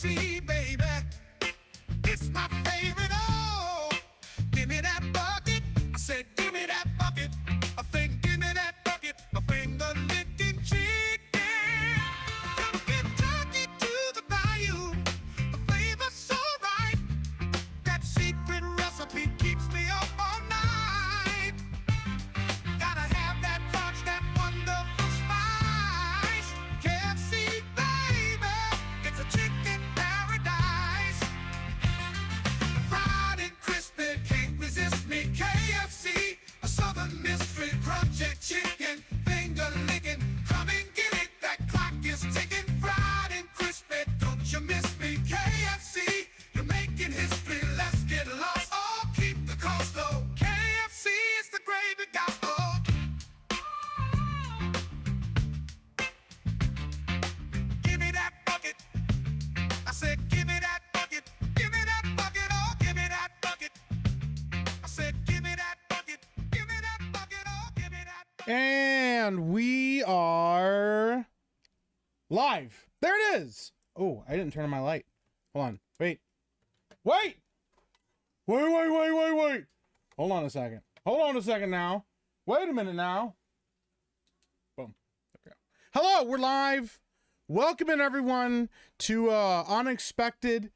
KFC, baby. It's my favorite. Oh, give me that bucket. I said, give me that bucket. I think, give me that bucket. A finger licking chicken. From Kentucky to the bayou, the flavor's so right. That secret recipe keeps me up all night. Gotta have that crunch, that wonderful spice. KFC, baby, it's a chicken paradise. Fried and crispy, can't resist me. KFC, a southern mystery, crunchy chicken, finger licking. Come and get it, that clock is ticking. Fried and crispy, don't you miss me. KFC, you're making history, let's get lost. Oh, keep the cost low. KFC is the gravy gospel. Give me that bucket. I said, give me that bucket. Give me that bucket. Oh, give me that bucket. I said, give me that bucket. Give me that bucket. Oh, give me that. And we are live. There it is. Oh, I didn't turn on my light. Hold on. Wait. Wait. Wait. Hold on a second. Hold on a second now. Wait a minute now. Boom. There we go. Hello, we're live. Welcoming everyone to unexpected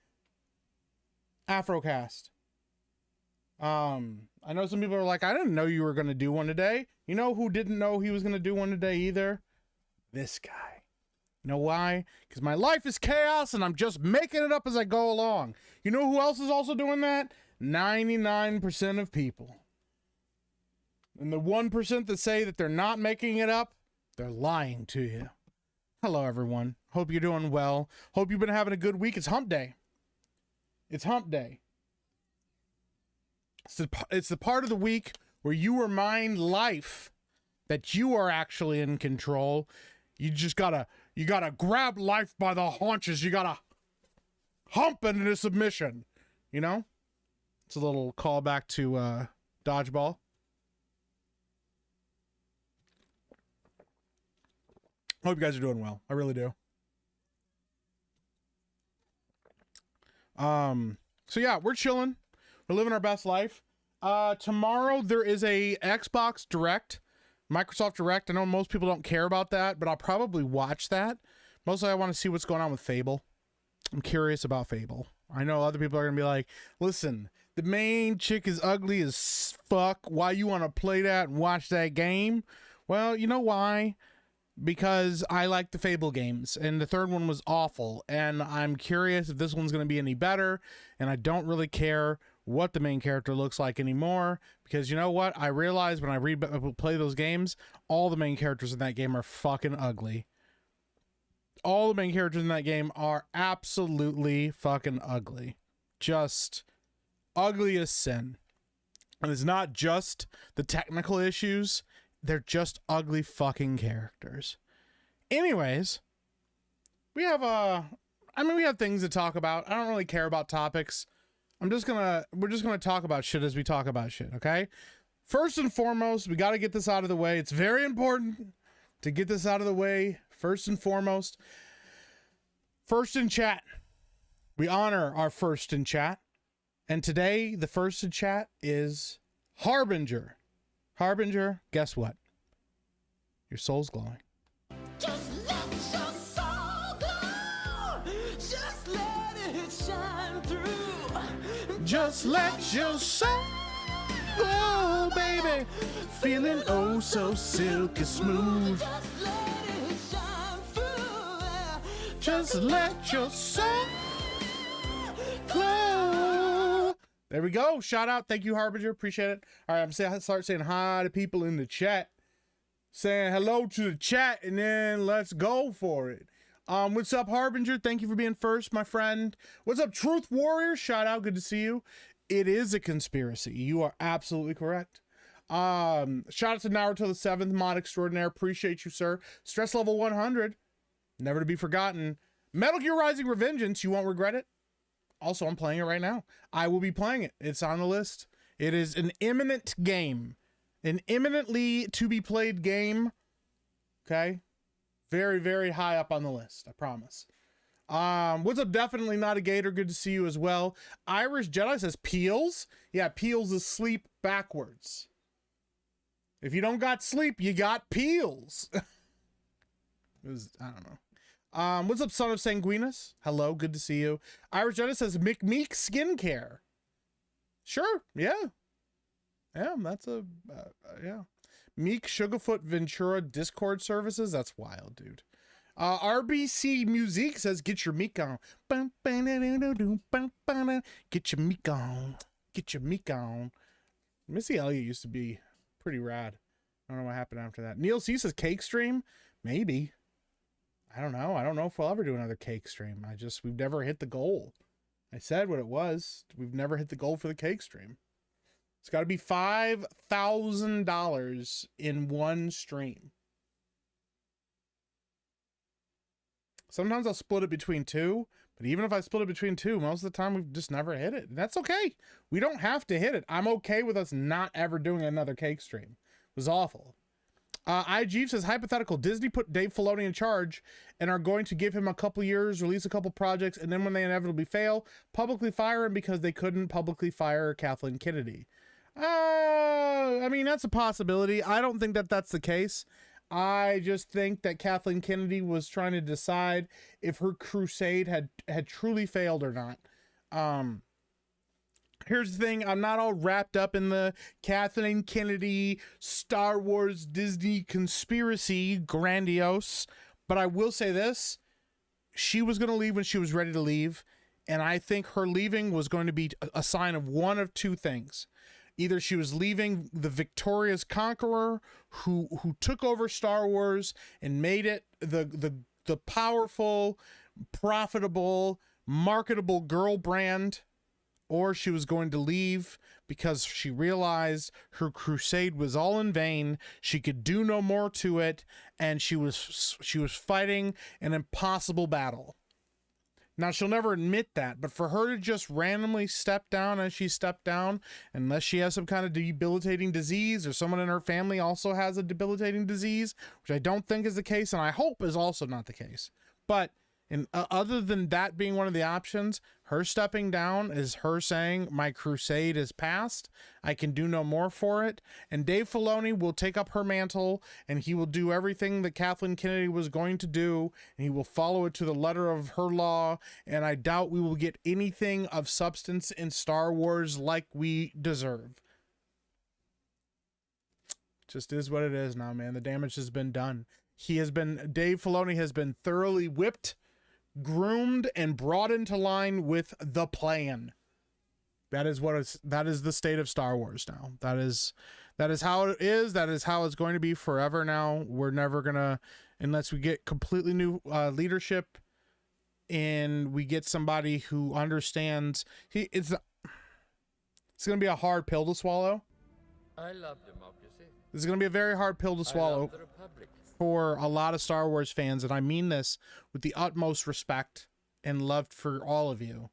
Afro Cast. I know some people are like, I didn't know you were going to do one today. You know who didn't know he was going to do one today either? This guy. You know why? Because my life is chaos and I'm just making it up as I go along. You know who else is also doing that? 99% of people. And the 1% that say that they're not making it up, they're lying to you. Hello, everyone. Hope you're doing well. Hope you've been having a good week. It's hump day. It's hump day. It's the part of the week where you remind life that you are actually in control. You just gotta grab life by the haunches. You gotta hump it into submission. You know? It's a little callback to Dodgeball. Hope you guys are doing well. I really do. So yeah, we're chilling. We're living our best life. Tomorrow there is a Xbox Direct, Microsoft Direct. I know most people don't care about that, but I'll probably watch that. Mostly I want to see what's going on with Fable. I'm curious about Fable. I know other people are going to be like, listen, the main chick is ugly as fuck. Why you want to play that and watch that game? Well, you know why? Because I like the Fable games, and the third one was awful, and I'm curious if this one's going to be any better, and I don't really care what the main character looks like anymore, because you know what? I realize when I play those games, all the main characters in that game are fucking ugly. All the main characters in that game are absolutely fucking ugly. Just ugly as sin. And it's not just the technical issues. They're just ugly fucking characters. Anyways, we have we have things to talk about. I don't really care about topics. We're just gonna talk about shit as we talk about shit, okay? First and foremost, we gotta get this out of the way. It's very important to get this out of the way. First and foremost. First in chat. We honor our first in chat. And today, the first in chat is Harbinger. Harbinger, guess what? Your soul's glowing. Just let your soul glow. Just let it shine through. Just let your soul glow, baby. Feeling oh so silky smooth. Just let it shine through. Just let your soul glow. There we go. Shout out. Thank you, Harbinger. Appreciate it. All right, I'm saying, start saying hi to people in the chat. Saying hello to the chat, and then let's go for it. What's up, Harbinger? Thank you for being first, my friend. What's up, Truth Warrior? Shout out. Good to see you. It is a conspiracy. You are absolutely correct. Shout out to Naruto the 7th, mod extraordinaire. Appreciate you, sir. Stress level 100. Never to be forgotten. Metal Gear Rising Revengeance. You won't regret it. Also, I'm playing it right now. I will be playing it. It's on the list. It is an imminent game. An imminently to be played game. Okay. Very, very high up on the list. I promise. What's up? Definitely not a gator. Good to see you as well. Irish Jedi says peels. Yeah, peels is sleep backwards. If you don't got sleep, you got peels. I don't know. What's up, son of Sanguinus? Hello, good to see you. Irish Jedi says McMeek skincare. Sure, yeah. Yeah, that's a, yeah. Meek Sugarfoot Ventura Discord services. That's wild, dude. RBC Music says, get your meek on. Get your meek on. Get your meek on. Missy Elliott used to be pretty rad. I don't know what happened after that. Neil C says, cake stream? Maybe. I don't know. I don't know if we'll ever do another cake stream. We've never hit the goal. I said what it was. We've never hit the goal for the cake stream. It's got to be $5,000 in one stream. Sometimes I'll split it between two, but even if I split it between two, most of the time we've just never hit it. And that's okay. We don't have to hit it. I'm okay with us not ever doing another cake stream. It was awful. IG says, hypothetical, Disney put Dave Filoni in charge and are going to give him a couple years, release a couple projects, and then when they inevitably fail, publicly fire him because they couldn't publicly fire Kathleen Kennedy. I mean, that's a possibility. I don't think that that's the case. I just think that Kathleen Kennedy was trying to decide if her crusade had truly failed or not. Here's the thing. I'm not all wrapped up in the Kathleen Kennedy, Star Wars, Disney conspiracy grandiose, but I will say this. She was going to leave when she was ready to leave, and I think her leaving was going to be a sign of one of two things. Either she was leaving the victorious conqueror who took over Star Wars and made it the powerful, profitable, marketable girl brand, or she was going to leave because she realized her crusade was all in vain. She could do no more to it, and she was fighting an impossible battle. Now, she'll never admit that, but for her to just randomly step down as she stepped down, unless she has some kind of debilitating disease or someone in her family also has a debilitating disease, which I don't think is the case, and I hope is also not the case. But other than that being one of the options, her stepping down is her saying, my crusade is past. I can do no more for it. And Dave Filoni will take up her mantle, and he will do everything that Kathleen Kennedy was going to do, and he will follow it to the letter of her law. And I doubt we will get anything of substance in Star Wars like we deserve. Just is what it is now, man. The damage has been done. Dave Filoni has been thoroughly whipped, groomed, and brought into line with the plan. That is the state of Star Wars now. That is how it is. That is how it's going to be forever now. We're never gonna, unless we get completely new leadership and we get somebody who understands. It's gonna be a hard pill to swallow. I love democracy. This is gonna be a very hard pill to swallow. I love the Republic. For a lot of Star Wars fans, and I mean this with the utmost respect and love for all of you,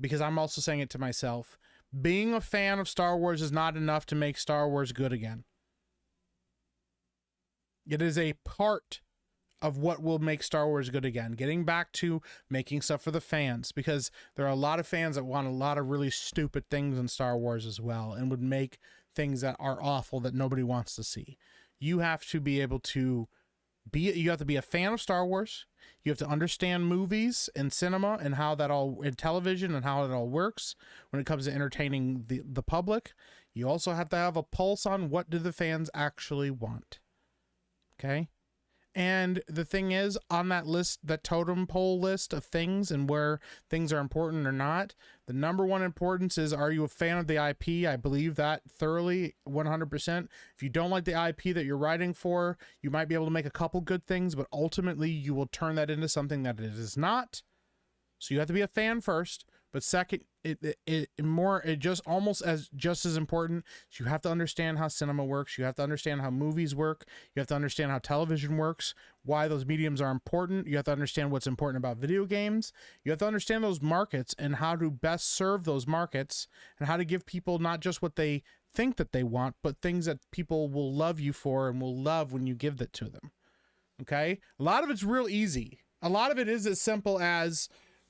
because I'm also saying it to myself. Being a fan of Star Wars is not enough to make Star Wars good again. It is a part of what will make Star Wars good again. Getting back to making stuff for the fans, because there are a lot of fans that want a lot of really stupid things in Star Wars as well, and would make things that are awful that nobody wants to see. You have to be able to you have to be a fan of Star Wars. You have to understand movies and cinema and how that all, in television, and how it all works when it comes to entertaining the public. You also have to have a pulse on what do the fans actually want. Okay? And the thing is, on that list, that totem pole list of things and where things are important or not, the number one importance is, are you a fan of the IP? I believe that thoroughly, 100%. If you don't like the IP that you're writing for, you might be able to make a couple good things, but ultimately you will turn that into something that it is not. So you have to be a fan first. But second, just as important, you have to understand how cinema works. You have to understand how movies work. You have to understand how television works, why those mediums are important. You have to understand what's important about video games. You have to understand those markets and how to best serve those markets, and how to give people not just what they think that they want, but things that people will love you for and will love when you give that to them. Okay? A lot of it's real easy. A lot of it is as simple as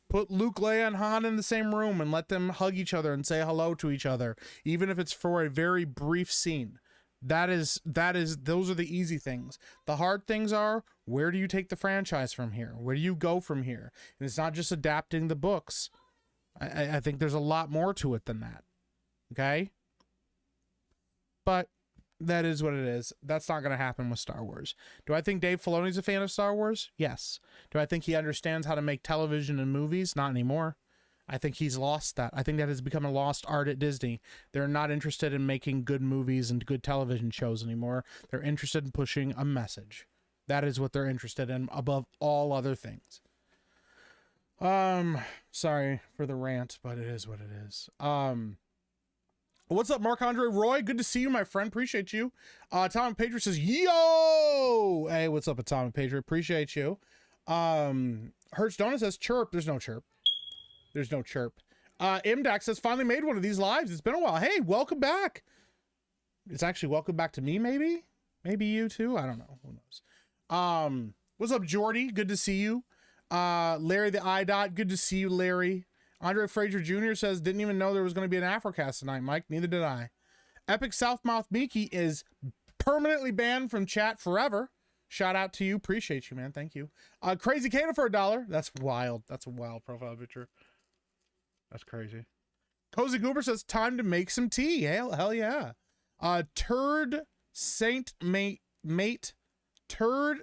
put Luke, Leia, and Han in the same room and let them hug each other and say hello to each other, even if it's for a very brief scene. Those are the easy things. The hard things are, where do you take the franchise from here? Where do you go from here? And it's not just adapting the books. I think there's a lot more to it than that. Okay? But that is what it is. That's not going to happen with Star Wars. Do I think Dave Filoni's a fan of Star Wars? Yes. Do I think he understands how to make television and movies? Not anymore. I think he's lost that. I think that has become a lost art at Disney. They're not interested in making good movies and good television shows anymore. They're interested in pushing a message. That is what they're interested in above all other things. Sorry for the rant, but it is what it is. What's up, Marc-Andre Roy? Good to see you, my friend. Appreciate you. Tom Patriot says, yo! Hey, what's up, Tom Patriot? Appreciate you. Hertz Donut says, chirp. There's no chirp. There's no chirp. Imdax says, finally made one of these lives. It's been a while. Hey, welcome back. It's actually welcome back to me, maybe? Maybe you too? I don't know. Who knows? What's up, Jordy? Good to see you. Larry the IDOT. Good to see you, Larry. Andre Frazier Jr. says, didn't even know there was going to be an Afrocast tonight, Mike. Neither did I. Epic Southmouth Miki is permanently banned from chat forever. Shout out to you. Appreciate you, man. Thank you. Crazy Kana for $1. That's wild. That's a wild profile picture. That's crazy. Cozy Goober says, time to make some tea. Hell yeah. Turd Saint Mate. Turd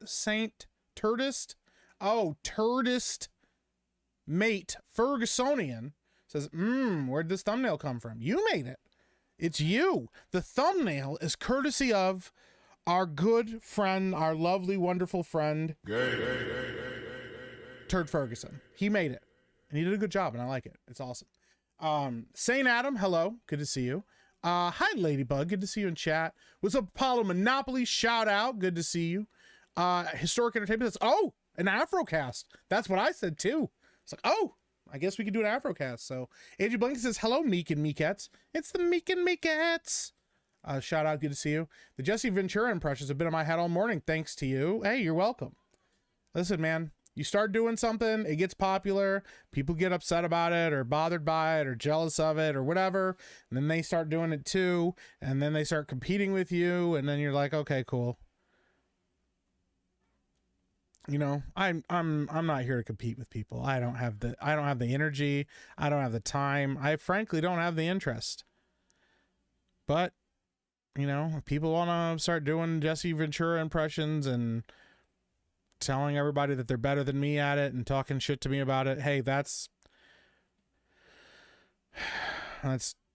Saint Turdist. Oh, Turdist Mate Fergusonian says, where'd this thumbnail come from? You made it. It's you. The thumbnail is courtesy of our good friend, our lovely, wonderful friend, Turd Ferguson. He made it. And he did a good job, and I like it. It's awesome. Saint Adam, hello. Good to see you. Hi, Ladybug. Good to see you in chat. What's up, Apollo Monopoly? Shout out. Good to see you. Historic Entertainment says, oh, an Afrocast. That's what I said, too. It's like, oh, I guess we could do an Afrocast. So, AJ Blanket says, hello, Meek and Meekettes. It's the Meek and Meekettes. Shout out. Good to see you. The Jesse Ventura impressions have been in my head all morning. Thanks to you. Hey, you're welcome. Listen, man. You start doing something, it gets popular, people get upset about it or bothered by it or jealous of it or whatever, and then they start doing it too, and then they start competing with you, and then you're like, okay, cool. You know, I'm not here to compete with people. I don't have the energy, I don't have the time, I frankly don't have the interest. But, you know, if people want to start doing Jesse Ventura impressions and telling everybody that they're better than me at it and talking shit to me about it, hey, that's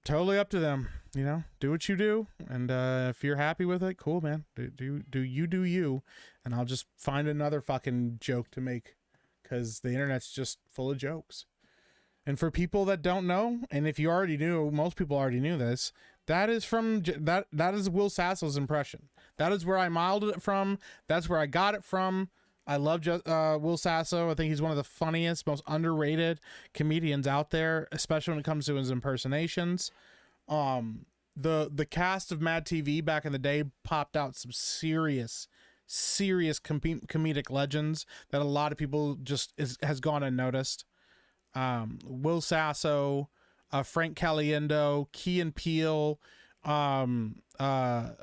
totally up to them. You know, do what you do, and if you're happy with it, cool, man. Do you, and I'll just find another fucking joke to make, because the internet's just full of jokes. And for people that don't know, and if you already knew, most people already knew this, that is from that is Will Sasso's impression. That is where I modeled it from. That's where I got it from. I love Will Sasso. I think he's one of the funniest, most underrated comedians out there, especially when it comes to his impersonations. The cast of Mad TV back in the day popped out some serious comedic legends that a lot of people just has gone unnoticed. Will Sasso, Frank Caliendo, Key and Peele, oh my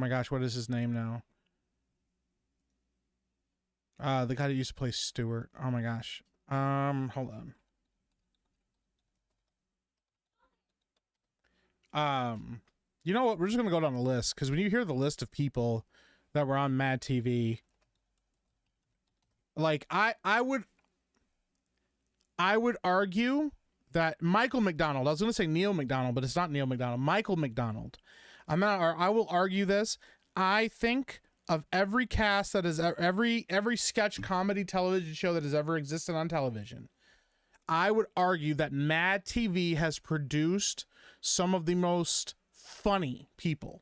gosh, what is his name now? The guy that used to play Stewart. Oh my gosh. Hold on. You know what? We're just gonna go down the list, because when you hear the list of people that were on Mad TV, like I would argue that Michael McDonald. I was gonna say Neil McDonald, but it's not Neil McDonald. Michael McDonald. I will argue this. I think of every cast that is every sketch comedy television show that has ever existed on television, I would argue that Mad TV has produced some of the most funny people.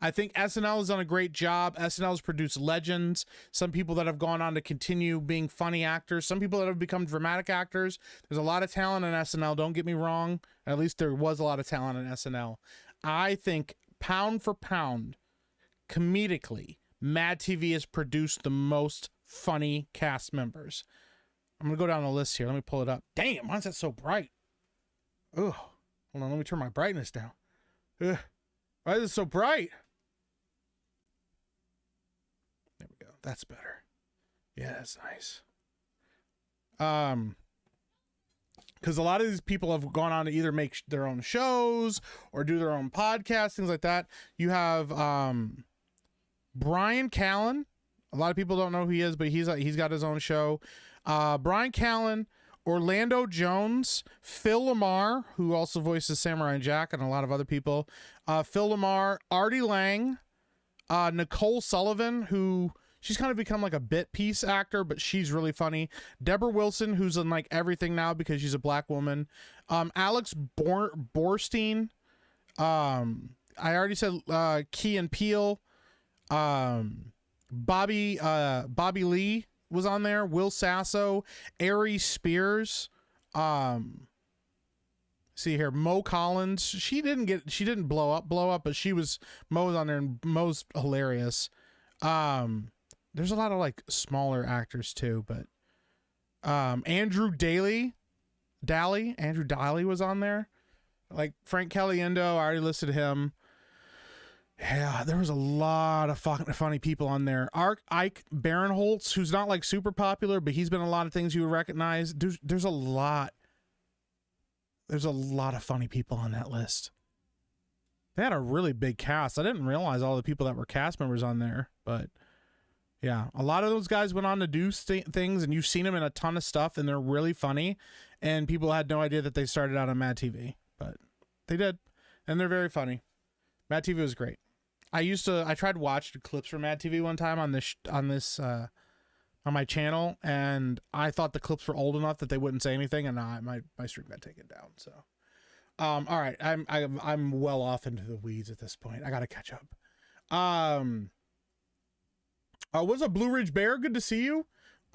I think SNL has done a great job. SNL has produced legends, some people that have gone on to continue being funny actors, some people that have become dramatic actors. There's a lot of talent in SNL, don't get me wrong. At least there was a lot of talent in SNL. I think pound for pound, comedically, Mad TV has produced the most funny cast members. I'm gonna go down the list here. Let me pull it up. Damn, why is that so bright? Ugh. Hold on, let me turn my brightness down. Ugh. Why is it so bright? There we go. That's better. Yeah, that's nice. Because a lot of these people have gone on to either make their own shows or do their own podcasts, things like that. You have Brian Callen. A lot of people don't know who he is, but he's got his own show. Brian Callen, Orlando Jones, Phil Lamar, who also voices Samurai Jack and a lot of other people. Phil Lamar, Artie Lang, Nicole Sullivan, who she's kind of become like a bit piece actor, but she's really funny. Deborah Wilson, who's in like everything now because she's a black woman. Alex Borstein. I already said Key and Peele. Bobby Lee was on there. Will Sasso, Ari Spears. See here, Mo Collins. She didn't blow up, but Mo was on there, and Mo's hilarious. There's a lot of like smaller actors too, but Andrew Daly was on there. Like Frank Caliendo, I already listed him. Yeah, there was a lot of fucking funny people on there. Ike Barinholtz, who's not like super popular, but he's been in a lot of things you would recognize. There's a lot of funny people on that list. They had a really big cast. I didn't realize all the people that were cast members on there, but yeah, a lot of those guys went on to do things, and you've seen them in a ton of stuff, and they're really funny, and people had no idea that they started out on Mad TV, but they did, and they're very funny. Mad TV was great. I tried watching clips from Mad TV one time on my channel, and I thought the clips were old enough that they wouldn't say anything, and my stream got taken down. So, all right, I'm well off into the weeds at this point. I got to catch up. What's up, Blue Ridge Bear? Good to see you.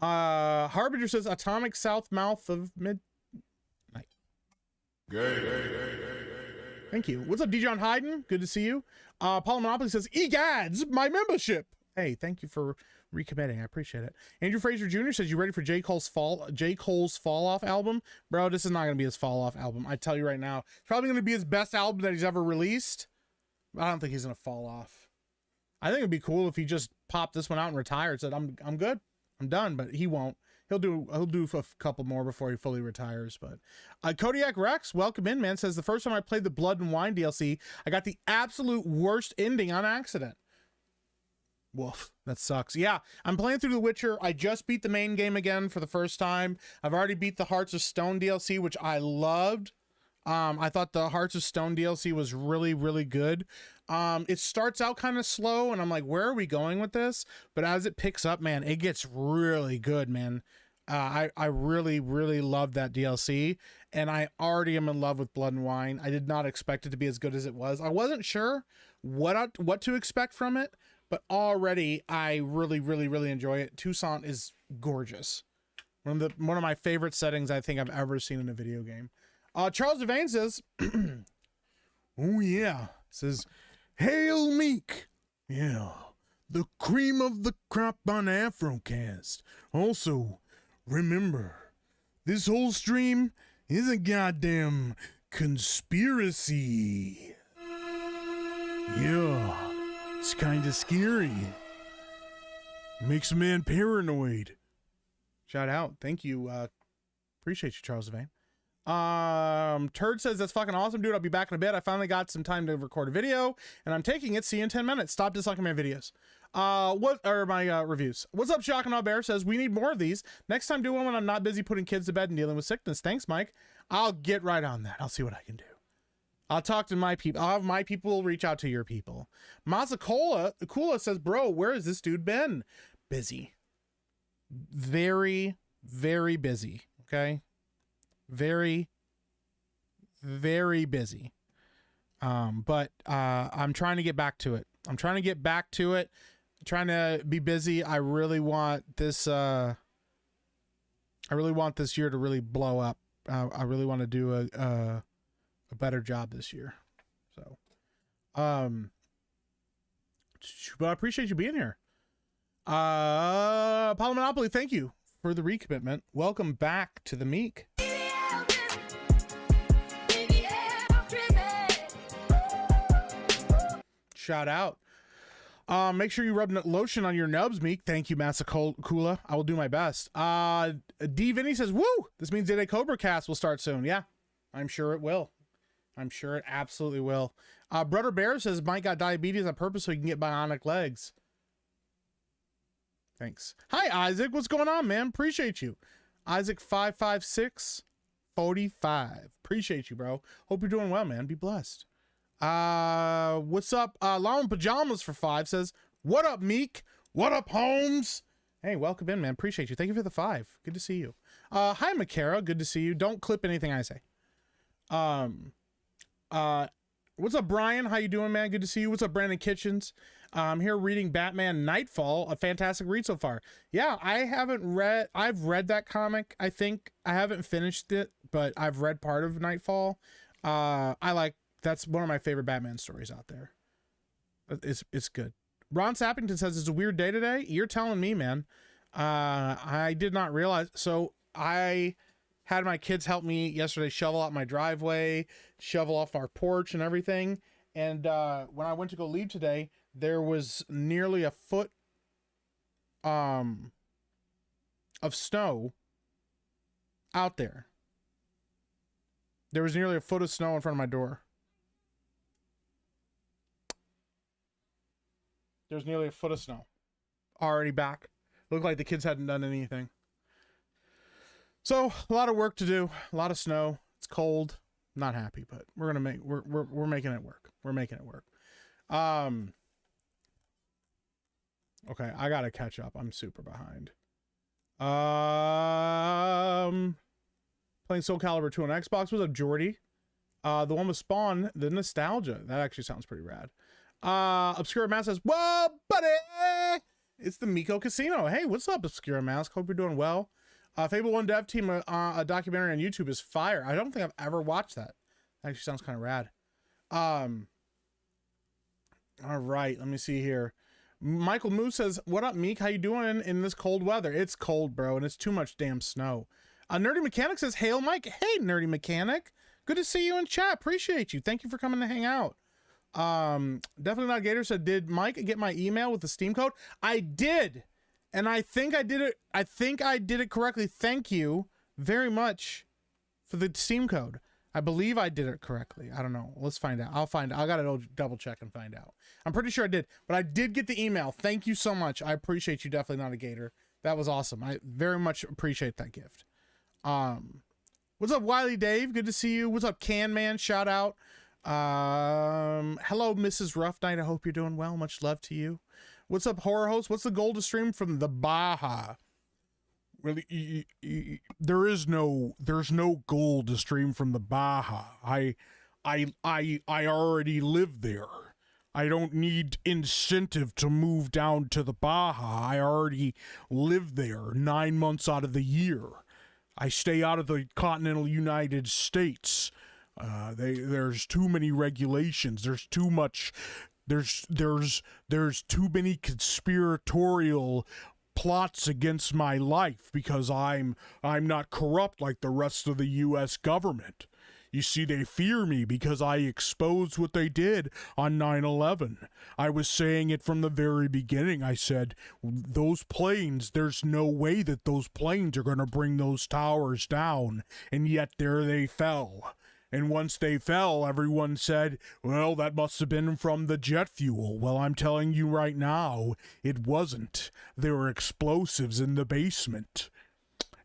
Harbinger says Atomic South Mouth of Midnight. Thank you. What's up, Dijon Hayden? Good to see you. Paul Monopoly says, Egads, my membership. Hey, thank you for recommitting. I appreciate it. Andrew Fraser Jr. says, you ready for J. Cole's Fall Off album? Bro, this is not going to be his Fall Off album. I tell you right now. It's probably going to be his best album that he's ever released. I don't think he's going to fall off. I think it'd be cool if he just popped this one out and retired. Said, I'm good. I'm done. But he won't. He'll do a couple more before he fully retires. But Kodiak Rex, welcome in, man. Says the first time I played the Blood and Wine DLC, I got the absolute worst ending on accident. Woof, that sucks. Yeah, I'm playing through The Witcher. I just beat the main game again for the first time. I've already beat the Hearts of Stone DLC, which I loved. I thought the Hearts of Stone DLC was really, really good. It starts out kind of slow, and I'm like, where are we going with this? But as it picks up, man, it gets really good, man. I really, really love that DLC, and I already am in love with Blood and Wine. I did not expect it to be as good as it was. I wasn't sure what to expect from it, but already I really, really, really enjoy it. Tucson is gorgeous. One of my favorite settings I think I've ever seen in a video game. Charles Devane says, oh yeah, says, Hail Meek. Yeah, the cream of the crop on Afro Cast. Also, remember, this whole stream is a goddamn conspiracy. Yeah, it's kind of scary. Makes a man paranoid. Shout out. Thank you. Appreciate you, Charles Devane. Turd says, that's fucking awesome, dude. I'll be back in a bit. I finally got some time to record a video, and I'm taking it. See you in 10 minutes. Stop disliking my videos. What are my reviews? What's up, Shock and All Bear says, we need more of these. Next time, do one when I'm not busy putting kids to bed and dealing with sickness. Thanks, Mike. I'll get right on that. I'll see what I can do. I'll talk to my people. I'll have my people reach out to your people. Kula says, bro, where has this dude been? Busy. Very, very busy. Okay. Very, very busy. But I'm trying to get back to it. I'm trying to be busy. I really want this year to really blow up. I really want to do a better job this year. So, but I appreciate you being here. Apollo Monopoly, thank you for the recommitment. Welcome back to the Meek. Shout out. Make sure you rub lotion on your nubs, Meek. Thank you, Masakula. I will do my best. D Vinny says, woo! This means Day Cobra Cast will start soon. Yeah, I'm sure it will. I'm sure it absolutely will. Brother Bear says Mike got diabetes on purpose so he can get bionic legs. Thanks. Hi, Isaac. What's going on, man? Appreciate you. Isaac 55645. Appreciate you, bro. Hope you're doing well, man. Be blessed. What's up? Llama Pajamas for 5 says, what up, Meek? What up, Holmes? Hey, welcome in, man. Appreciate you. Thank you for the 5. Good to see you. Hi, Makara. Good to see you. Don't clip anything I say. What's up, Brian? How you doing, man? Good to see you. What's up, Brandon Kitchens? I'm here reading Batman Nightfall, a fantastic read so far. Yeah, I've read that comic. I think I haven't finished it, but I've read part of Nightfall. That's one of my favorite Batman stories out there. It's good. Ron Sappington says it's a weird day today. You're telling me, man. I did not realize. So I had my kids help me yesterday shovel out my driveway, shovel off our porch and everything. And when I went to go leave today, there was nearly a foot of snow out there. There was nearly a foot of snow in front of my door. There's nearly a foot of snow already back. Looked like the kids hadn't done anything. So a lot of work to do, a lot of snow. It's cold. Not happy, but we're making it work. We're making it work. Okay, I gotta catch up. I'm super behind. Playing Soul Calibur 2 on Xbox. What's up, Jordy? The one with Spawn, the nostalgia. That actually sounds pretty rad. Obscure Mask says, whoa, buddy! It's the Miko Casino. Hey, what's up, Obscure Mask? Hope you're doing well. Fable 1 Dev Team, a documentary on YouTube is fire. I don't think I've ever watched that. Actually sounds kind of rad. All right, let me see here. Michael Moose says, what up, Meek? How you doing in this cold weather? It's cold, bro, and it's too much damn snow. Nerdy Mechanic says, hail, Mike. Hey, Nerdy Mechanic. Good to see you in chat. Appreciate you. Thank you for coming to hang out. Definitely Not Gator said, did Mike get my email with the Steam code? I did. And I think I did it. I think I did it correctly. Thank you very much for the Steam code. I believe I did it correctly. I don't know. Let's find out. I'll find out. I got to double check and find out. I'm pretty sure I did, but I did get the email. Thank you so much. I appreciate you. Definitely Not a Gator. That was awesome. I very much appreciate that gift. What's up, Wiley Dave? Good to see you. What's up, Can Man? Shout out. Hello, Mrs. Rough Night. I hope you're doing well. Much love to you. What's up, Horror Host? What's the goal to stream from the Baja? Really, there's no goal to stream from the Baja. I already live there. I don't need incentive to move down to the Baja. I already live there 9 months out of the year. I stay out of the continental United States. There's too many regulations. There's too much. There's too many conspiratorial plots against my life because I'm not corrupt like the rest of the U.S. government. You see, they fear me because I exposed what they did on 9/11. I was saying it from the very beginning. I said, those planes, there's no way that those planes are going to bring those towers down. And yet there they fell. And once they fell, everyone said, well, that must have been from the jet fuel. Well, I'm telling you right now, it wasn't. There were explosives in the basement.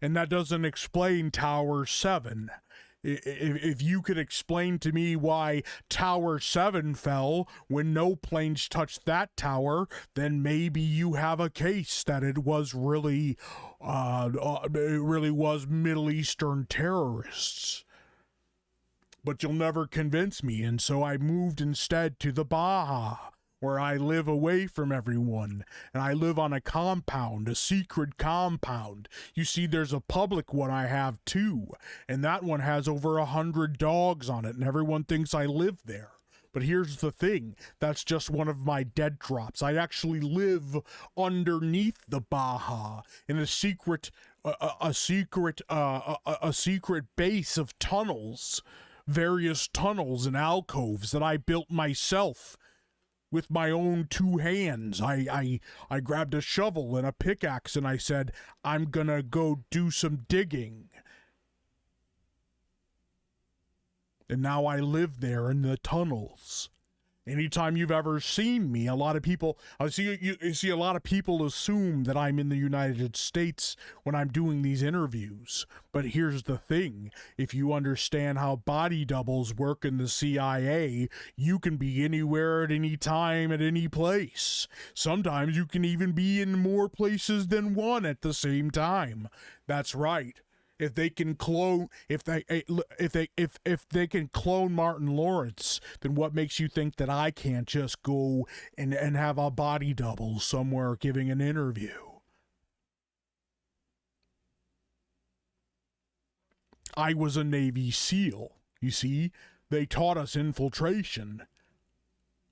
And that doesn't explain Tower 7. If you could explain to me why Tower 7 fell when no planes touched that tower, then maybe you have a case that it was really was Middle Eastern terrorists. But you'll never convince me, and so I moved instead to the Baja, where I live away from everyone, and I live on a compound, a secret compound. You see, there's a public one I have too, and that one has over 100 dogs on it, and everyone thinks I live there. But here's the thing. That's just one of my dead drops. I actually live underneath the Baja in a secret base of tunnels, various tunnels and alcoves that I built myself with my own two hands. I grabbed a shovel and a pickaxe and I said, I'm gonna go do some digging. And now I live there in the tunnels. Anytime you've ever seen me, a lot of people, you see a lot of people assume that I'm in the United States when I'm doing these interviews. But here's the thing. If you understand how body doubles work in the CIA, you can be anywhere at any time, at any place. Sometimes you can even be in more places than one at the same time. That's right. If they can clone, if they can clone Martin Lawrence, then what makes you think that I can't just go and have a body double somewhere giving an interview? I was a Navy SEAL. You see, they taught us infiltration.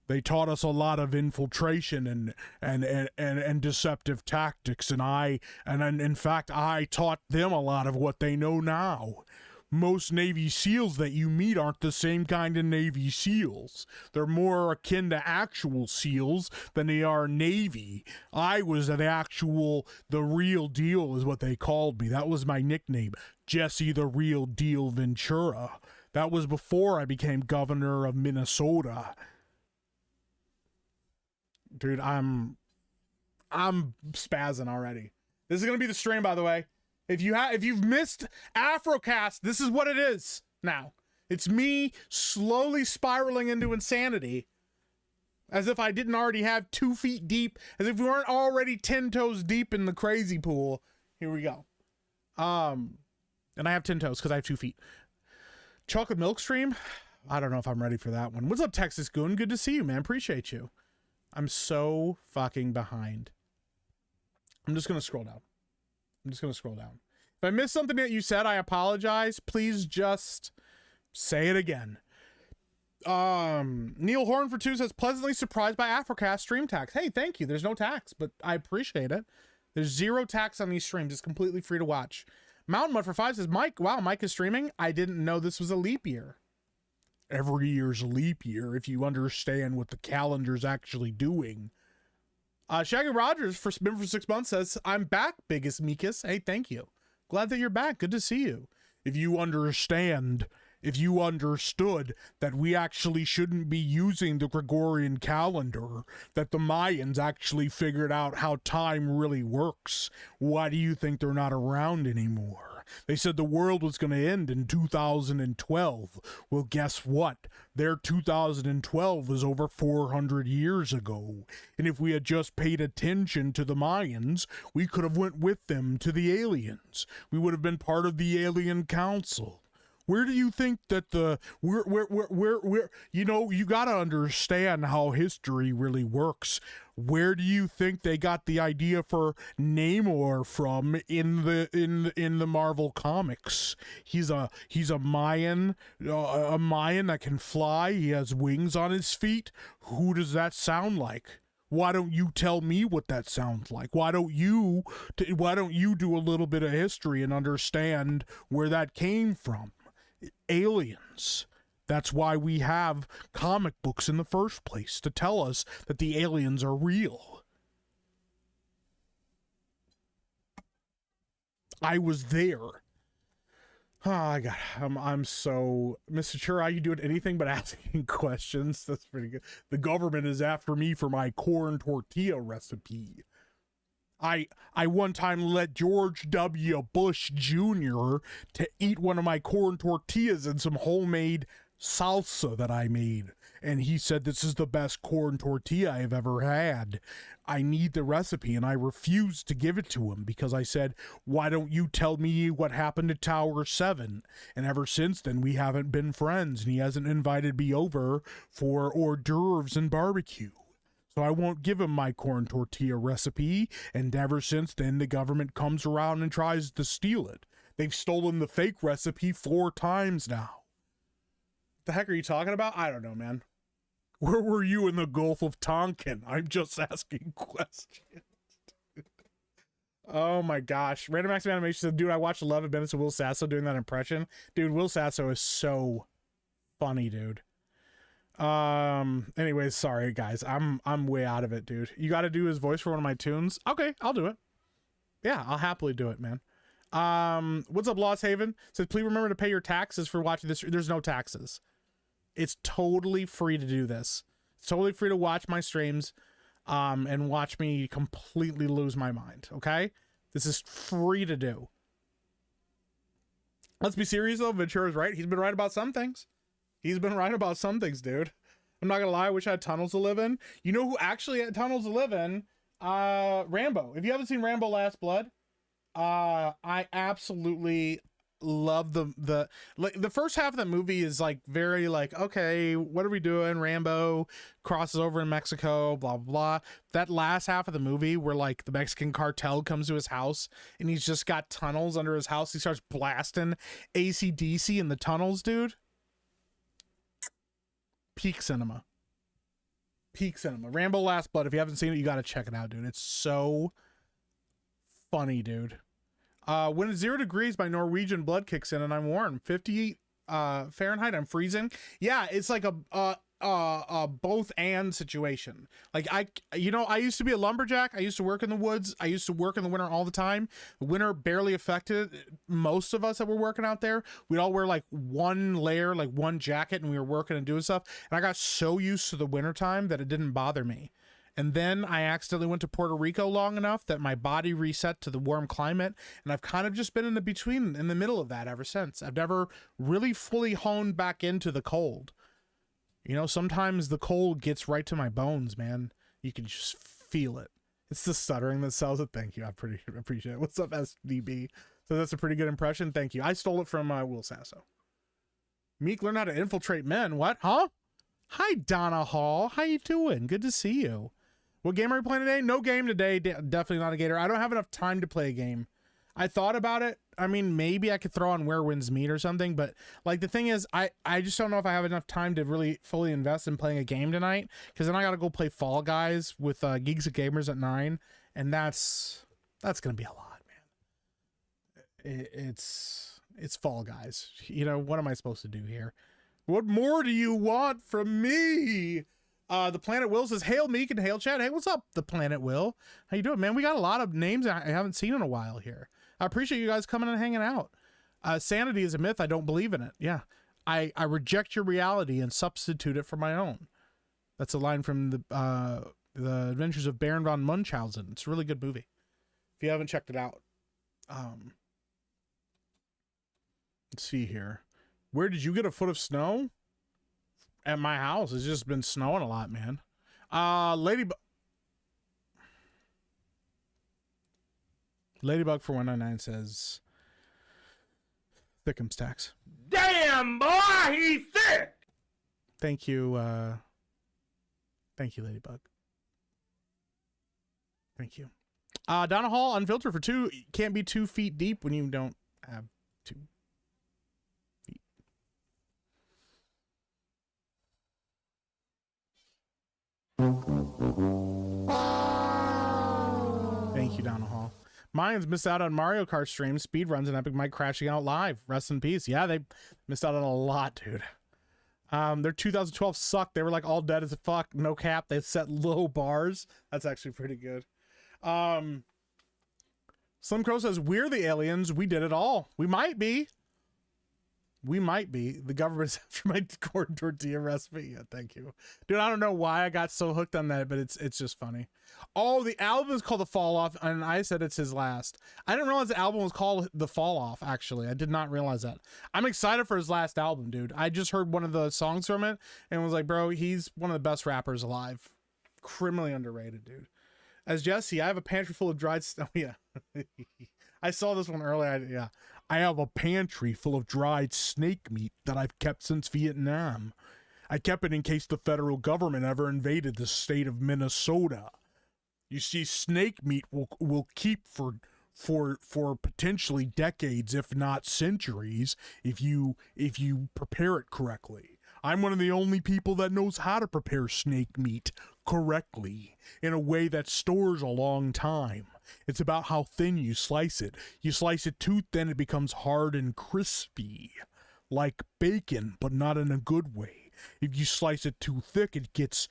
They taught us a lot of infiltration and deceptive tactics, and in fact I taught them a lot of what they know now. Most Navy SEALs that you meet aren't the same kind of Navy SEALs. They're more akin to actual SEALs than they are Navy. I was the real deal is what they called me. That was my nickname, Jesse the Real Deal Ventura. That was before I became governor of Minnesota. Dude, I'm spazzing already. This is gonna be the stream, by the way. If you've missed Afro Cast, this is what it is now. It's me slowly spiraling into insanity, as if I didn't already have 2 feet deep, as if we weren't already 10 toes deep in the crazy pool. Here we go. And I have 10 toes because I have 2 feet. Chocolate milk stream? I don't know if I'm ready for that one. What's up, Texas Goon? Good to see you, man. Appreciate you. I'm so fucking behind. I'm just going to scroll down. If I missed something that you said, I apologize. Please just say it again. Neil Horn for 2 says, pleasantly surprised by Afrocast stream tax. Hey, thank you. There's no tax, but I appreciate it. There's 0 tax on these streams. It's completely free to watch. Mountain Mud for 5 says, Mike, wow, Mike is streaming. I didn't know this was a leap year. Every year's a leap year if you understand what the calendar's actually doing. Shaggy Rogers been for 6 months says, I'm back, biggest Meekus. Hey, thank you. Glad that you're back. Good to see you. If you understood that we actually shouldn't be using the Gregorian calendar, that the Mayans actually figured out how time really works, why do you think they're not around anymore? They said the world was going to end in 2012. Well, guess what? Their 2012 was over 400 years ago. And if we had just paid attention to the Mayans, we could have went with them to the aliens. We would have been part of the alien council. Where do you think that you got to understand how history really works. Where do you think they got the idea for Namor from in the Marvel comics? He's a Mayan, a Mayan that can fly. He has wings on his feet. Who does that sound like? Why don't you tell me what that sounds like? Why don't you do a little bit of history and understand where that came from? Aliens. That's why we have comic books in the first place, to tell us that the aliens are real. I was there. Oh, I'm so... Mr. Chur, you doing anything but asking questions? That's pretty good. The government is after me for my corn tortilla recipe. I one time let George W. Bush Jr. to eat one of my corn tortillas and some homemade salsa that I made. And he said, this is the best corn tortilla I've ever had. I need the recipe. And I refused to give it to him because I said, why don't you tell me what happened to Tower 7? And ever since then, we haven't been friends. And he hasn't invited me over for hors d'oeuvres and barbecue. So I won't give him my corn tortilla recipe, and ever since then, the government comes around and tries to steal it. They've stolen the fake recipe 4 times now. What the heck are you talking about? I don't know, man. Where were you in the Gulf of Tonkin? I'm just asking questions. Oh my gosh. Random Acts of Animation said, dude, I watched 11 minutes of Will Sasso doing that impression. Dude, Will Sasso is so funny, dude. Anyways, sorry guys. I'm way out of it, dude. You got to do his voice for one of my tunes. Okay, I'll do it. Yeah, I'll happily do it, man. What's up, Lost Haven? Says, please remember to pay your taxes for watching this. There's no taxes. It's totally free to do this. It's totally free to watch my streams, and watch me completely lose my mind. Okay, this is free to do. Let's be serious though. Ventura's right. He's been right about some things. He's been right about some things, dude. I'm not gonna lie. I wish I had tunnels to live in. You know who actually had tunnels to live in? Rambo. If you haven't seen Rambo Last Blood, I absolutely love the first half of the movie is like very like, okay, what are we doing? Rambo crosses over in Mexico, blah blah blah. That last half of the movie where like the Mexican cartel comes to his house and he's just got tunnels under his house, he starts blasting AC/DC in the tunnels, dude. Peak cinema. Rambo Last Blood. If you haven't seen it, you got to check it out, dude. It's so funny, dude. When it's 0 degrees, my Norwegian blood kicks in and I'm warm. 50 Fahrenheit, I'm freezing. Yeah, it's like a both and situation. Like I used to be a lumberjack. I used to work in the woods. I used to work in the winter all the time. The winter barely affected most of us that were working out there. We'd all wear like one layer, like one jacket, and we were working and doing stuff. And I got so used to the winter time that it didn't bother me. And then I accidentally went to Puerto Rico long enough that my body reset to the warm climate. And I've kind of just been in the middle of that ever since. I've never really fully honed back into the cold. You know, sometimes the cold gets right to my bones, man. You can just feel it. It's the stuttering that sells it. Thank you. I appreciate it. What's up, SDB? So that's a pretty good impression. Thank you. I stole it from Will Sasso. Meek learn how to infiltrate men. What? Huh? Hi, Donna Hall. How you doing? Good to see you. What game are we playing today? No game today. Definitely not a Gator. I don't have enough time to play a game. I thought about it. I mean, maybe I could throw on Where Winds Meet or something, but like the thing is, I just don't know if I have enough time to really fully invest in playing a game tonight, because then I got to go play Fall Guys with Geeks and Gamers at 9, and that's gonna be a lot, man. It's Fall Guys. You know, what am I supposed to do here? What more do you want from me? The Planet Will says, hail Meek and hail Chad. Hey, what's up, the Planet Will? How you doing, man? We got a lot of names I haven't seen in a while here. I appreciate you guys coming and hanging out. Sanity is a myth. I don't believe in it. Yeah. I reject your reality and substitute it for my own. That's a line from the Adventures of Baron von Munchausen. It's a really good movie. If you haven't checked it out. Let's see here. Where did you get a foot of snow? At my house. It's just been snowing a lot, man. Ladybug for 199 says, Thickums tax. Damn, boy, he's thick. Thank you. Thank you, Ladybug. Thank you. Donna Hall, unfiltered for 2. Can't be 2 feet deep when you don't have 2 feet. Thank you, Donna Hall. Mayans missed out on Mario Kart streams, speedruns, and Epic Mike crashing out live. Rest in peace. Yeah, they missed out on a lot, dude. Their 2012 sucked. They were like all dead as a fuck. No cap. They set low bars. That's actually pretty good. Slim Crow says, we're the aliens. We did it all. We might be. We might be. The government's after my corn tortilla recipe. Yeah, thank you. Dude, I don't know why I got so hooked on that, but it's just funny. Oh, the album is called The Fall Off, and I said it's his last. I didn't realize the album was called The Fall Off, actually. I did not realize that. I'm excited for his last album, dude. I just heard one of the songs from it and was like, bro, he's one of the best rappers alive. Criminally underrated, dude. As Jesse, I have a pantry full of dried snow. Yeah. I saw this one earlier. Yeah. I have a pantry full of dried snake meat that I've kept since Vietnam. I kept it in case the federal government ever invaded the state of Minnesota. You see, snake meat will keep for potentially decades, if not centuries, if you prepare it correctly. I'm one of the only people that knows how to prepare snake meat correctly in a way that stores a long time. It's about how thin you slice it. You slice it too thin, it becomes hard and crispy, like bacon, but not in a good way. If you slice it too thick, it gets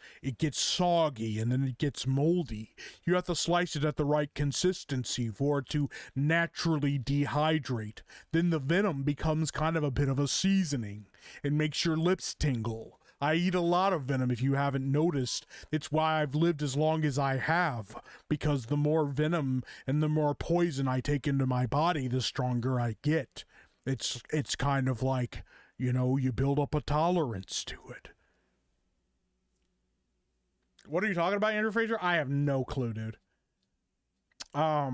soggy and then it gets moldy. You have to slice it at the right consistency for it to naturally dehydrate. Then the venom becomes kind of a bit of a seasoning. It makes your lips tingle. I eat a lot of venom if you haven't noticed. It's why I've lived as long as I have, because the more venom and the more poison I take into my body, the stronger I get. It's kind of like, you know, you build up a tolerance to it. What are you talking about, Andrew Fraser? I have no clue, dude. I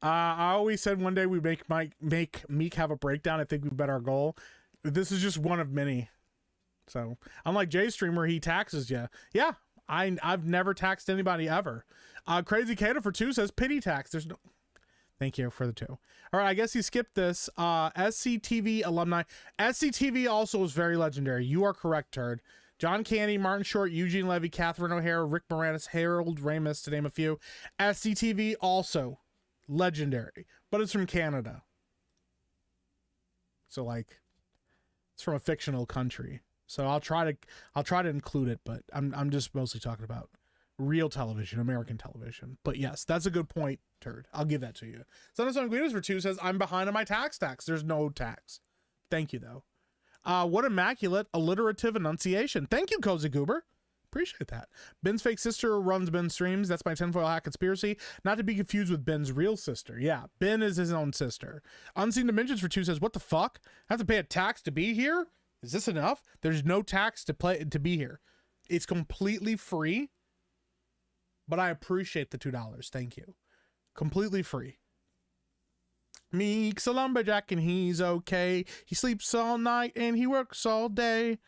always said one day we'd make Meek have a breakdown. I think we've bet our goal. This is just one of many. So, unlike Jay's stream where he taxes you. Yeah, I've never taxed anybody ever. Crazy Kato for 2 says pity tax. There's no... Thank you for the 2. All right, I guess you skipped this. SCTV alumni. SCTV also was very legendary. You are correct, Turd. John Candy, Martin Short, Eugene Levy, Catherine O'Hara, Rick Moranis, Harold Ramis, to name a few. SCTV also legendary, but it's from Canada. So like, it's from a fictional country. So I'll try to include it, but I'm just mostly talking about real television, American television. But yes, that's a good point, Turd. I'll give that to you. Son Guidos for 2 says, I'm behind on my tax. There's no tax. Thank you, though. What immaculate alliterative enunciation. Thank you, Cozy Goober. Appreciate that. Ben's fake sister runs Ben's streams. That's my tinfoil hat conspiracy. Not to be confused with Ben's real sister. Yeah, Ben is his own sister. Unseen Dimensions for 2 says, what the fuck? I have to pay a tax to be here? Is this enough? There's no tax to be here. It's completely free. But I appreciate the $2. Thank you. Completely free. Meek's a lumberjack and he's okay. He sleeps all night and he works all day.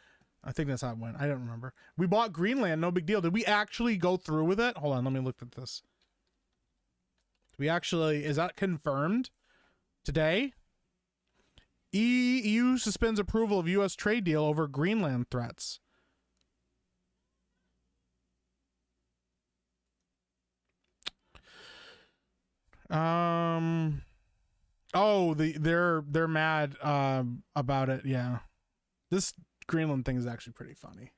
I think that's how it went. I don't remember. We bought Greenland. No big deal. Did we actually go through with it? Hold on. Let me look at this. Is that confirmed today? EU suspends approval of U.S. trade deal over Greenland threats. They're mad about it. Yeah, this Greenland thing is actually pretty funny,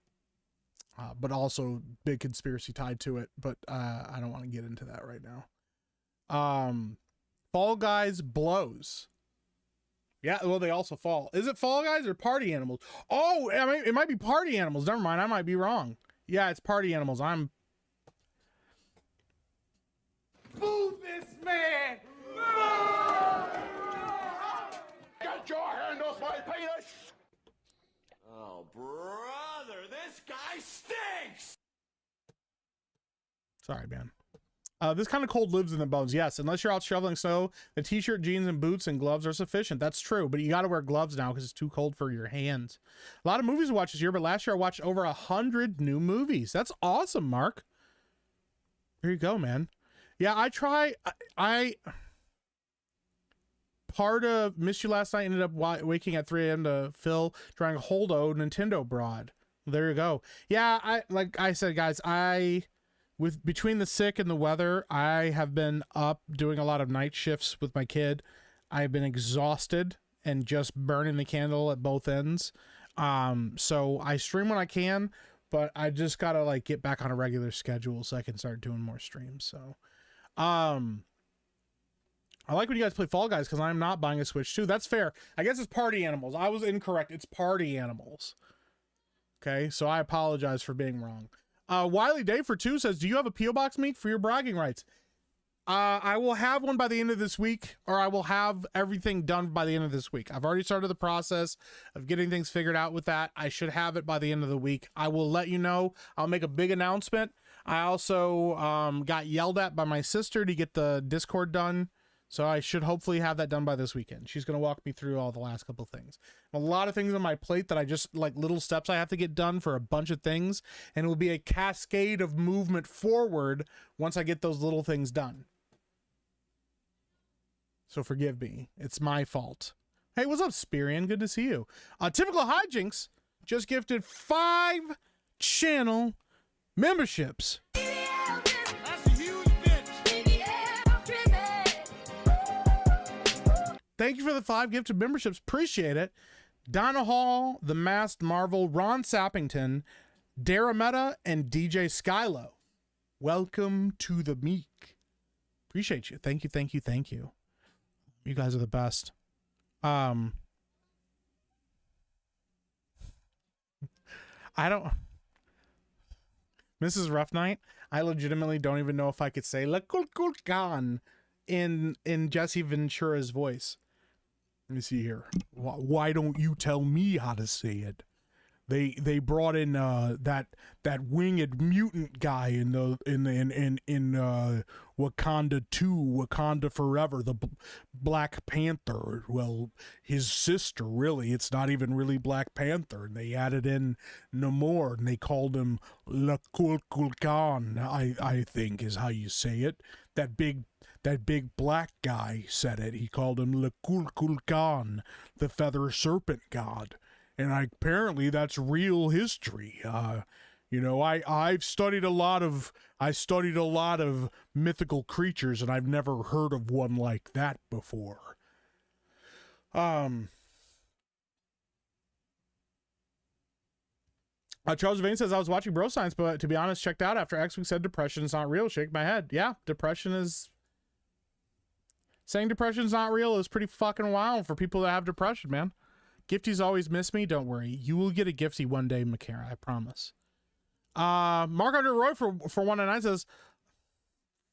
but also big conspiracy tied to it. But I don't want to get into that right now. Fall Guys blows. Yeah, well, they also fall. Is it Fall Guys or Party Animals? Oh, I mean, it might be Party Animals. Never mind, I might be wrong. Yeah, it's Party Animals. Move this man! Get your hand off my penis! Oh, brother, this guy stinks! Sorry, man. This kind of cold lives in the bones. Yes, unless you're out shoveling snow, the t-shirt, jeans, and boots and gloves are sufficient. That's true, but you got to wear gloves now because it's too cold for your hands. A lot of movies to watch this year, but last year I watched over 100 new movies. That's awesome, Mark. There you go, man. Yeah, part of Missed You Last Night ended up waking at 3 a.m. to Phil trying Holdo Nintendo Broad. There you go. Yeah, like I said, guys, between the sick and the weather, I have been up doing a lot of night shifts with my kid. I've been exhausted and just burning the candle at both ends. So I stream when I can, but I just gotta like get back on a regular schedule so I can start doing more streams. So, I like when you guys play Fall Guys because I'm not buying a Switch too. That's fair. I guess it's Party Animals. I was incorrect. It's Party Animals. Okay, so I apologize for being wrong. Wiley Dave for 2 says, do you have a P.O. Box, Meek, for your bragging rights? I will have one by the end of this week, or I will have everything done by the end of this week. I've already started the process of getting things figured out with that. I should have it by the end of the week. I will let you know. I'll make a big announcement. I also got yelled at by my sister to get the Discord done. So I should hopefully have that done by this weekend. She's going to walk me through all the last couple things. A lot of things on my plate that I just like little steps I have to get done for a bunch of things. And it will be a cascade of movement forward once I get those little things done. So forgive me. It's my fault. Hey, what's up, Spirian? Good to see you. Typical Hijinks just gifted 5 channel memberships. That's a huge bitch. Thank you for the 5 gifted memberships. Appreciate it. Donna Hall, The Masked Marvel, Ron Sappington, Darametta, and DJ Skylo. Welcome to the Meek. Appreciate you. Thank you, thank you, thank you. You guys are the best. I don't... Mrs. Rough Night, I legitimately don't even know if I could say La Kulkulkan in Jesse Ventura's voice. Let me see here. Why don't you tell me how to say it? They brought in that winged mutant guy in Wakanda 2, Wakanda Forever, the Black Panther. Well, his sister, really. It's not even really Black Panther. And they added in Namor, and they called him Lakulkulkan, I think is how you say it. That big black guy said it. He called him Lakulkulkan, the feather serpent god. And apparently that's real history. You know, I studied a lot of mythical creatures, and I've never heard of one like that before. Charles Vane says, I was watching Bro Science, but to be honest, checked out after X Week said depression is not real. Shake my head. Yeah, saying depression's not real is pretty fucking wild for people that have depression, man. Gifties always miss me. Don't worry. You will get a gifty one day, Makara. I promise. Mark Andre Roy for 199 says,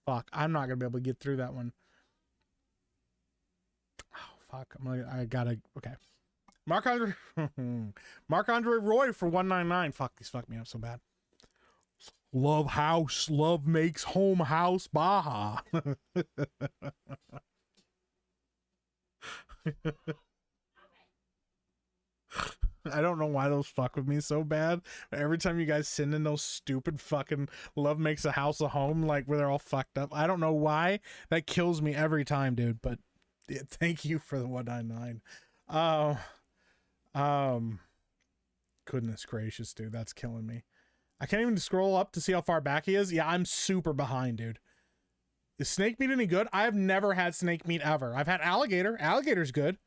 fuck, I'm not going to be able to get through that one. Oh, fuck. Okay. Mark Andre Roy for 199. Fuck, these fuck me up so bad. Love house. Love makes home house. Baja. I don't know why those fuck with me so bad. Every time you guys send in those stupid fucking love makes a house a home, like where they're all fucked up. I don't know why. That kills me every time, dude. But yeah, thank you for the 199. Goodness gracious, dude. That's killing me. I can't even scroll up to see how far back he is. Yeah, I'm super behind, dude. Is snake meat any good? I have never had snake meat ever. I've had alligator. Alligator's good.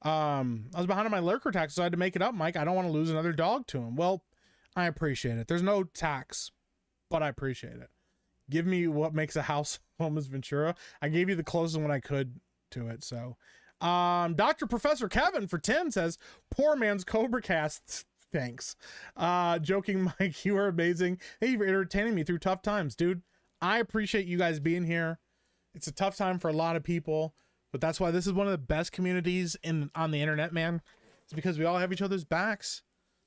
I was behind on my lurker tax, so I had to make it up, Mike. I don't want to lose another dog to him. Well, I appreciate it. There's no tax, but I appreciate it. Give me what makes a house home as Ventura. I gave you the closest one I could to it. So, Dr. Professor Kevin for 10 says, poor man's Cobra Cast. Thanks. Joking, Mike, you are amazing. Thank you for entertaining me through tough times, dude. I appreciate you guys being here. It's a tough time for a lot of people. But that's why this is one of the best communities on the internet, man. It's because we all have each other's backs.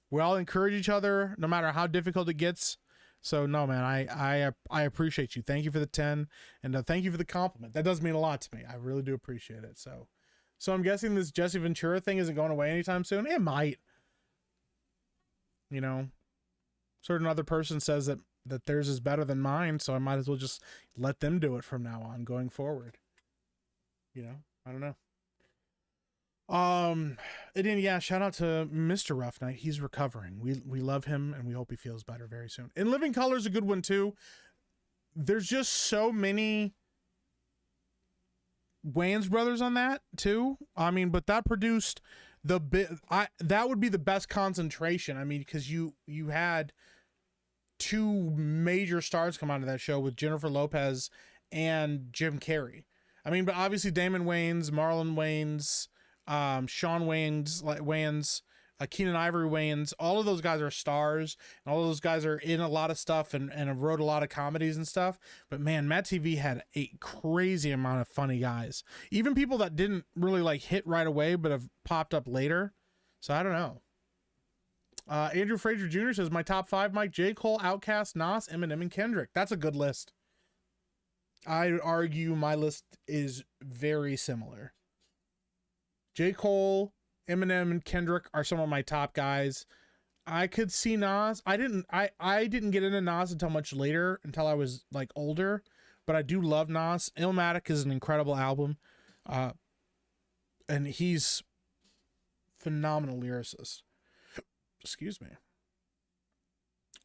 We all encourage each other, no matter how difficult it gets. So no, man, I appreciate you. Thank you for the 10, and thank you for the compliment. That does mean a lot to me. I really do appreciate it. So I'm guessing this Jesse Ventura thing isn't going away anytime soon. It might. You know, certain other person says that theirs is better than mine, so I might as well just let them do it from now on, going forward. You know, I don't know. And then, yeah, shout out to Mr. Rough Night. He's recovering. We love him, and we hope he feels better very soon. And Living Color's a good one too. There's just so many Wayans brothers on that too. I mean, but that produced that would be the best concentration. I mean, because you had 2 major stars come out of that show with Jennifer Lopez and Jim Carrey. I mean, but obviously Damon Wayans, Marlon Wayans, Sean Wayans, Keenan Ivory Wayans, all of those guys are stars, and all of those guys are in a lot of stuff and have wrote a lot of comedies and stuff. But man, Matt TV had a crazy amount of funny guys. Even people that didn't really like hit right away, but have popped up later. So I don't know. Andrew Fraser Jr. says, my top 5, Mike, J. Cole, Outkast, Nas, Eminem, and Kendrick. That's a good list. I'd argue my list is very similar. J. Cole, Eminem, and Kendrick are some of my top guys. I could see Nas. I didn't get into Nas until much later, until I was like older, but I do love Nas. Illmatic is an incredible album. And he's Phenomenal lyricist. Excuse me.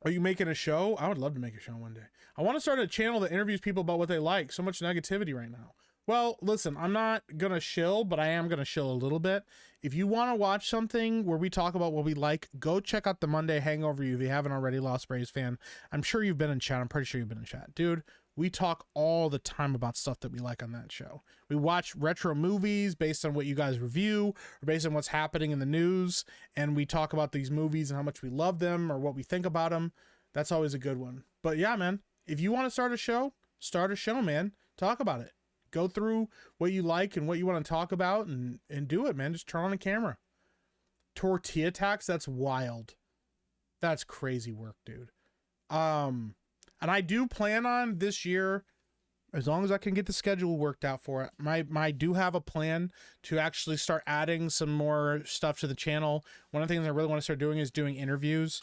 Are you making a show? I would love to make a show one day. I want to start a channel that interviews people about what they like. So much negativity right now. Well, listen, I'm not going to shill, but I am going to shill a little bit. If you want to watch something where we talk about what we like, go check out the Monday Hangover if you haven't already, Lost Braves fan. I'm sure you've been in chat. I'm pretty sure you've been in chat. Dude, we talk all the time about stuff that we like on that show. We watch retro movies based on what you guys review or based on what's happening in the news. And we talk about these movies and how much we love them or what we think about them. That's always a good one. But yeah, man, if you want to start a show, man. Talk about it. Go through what you like and what you want to talk about and do it, man. Just turn on the camera. Tortilla tax, that's wild. That's crazy work, dude. And I do plan on this year, as long as I can get the schedule worked out for it, I do have a plan to actually start adding some more stuff to the channel. One of the things I really want to start doing is doing interviews.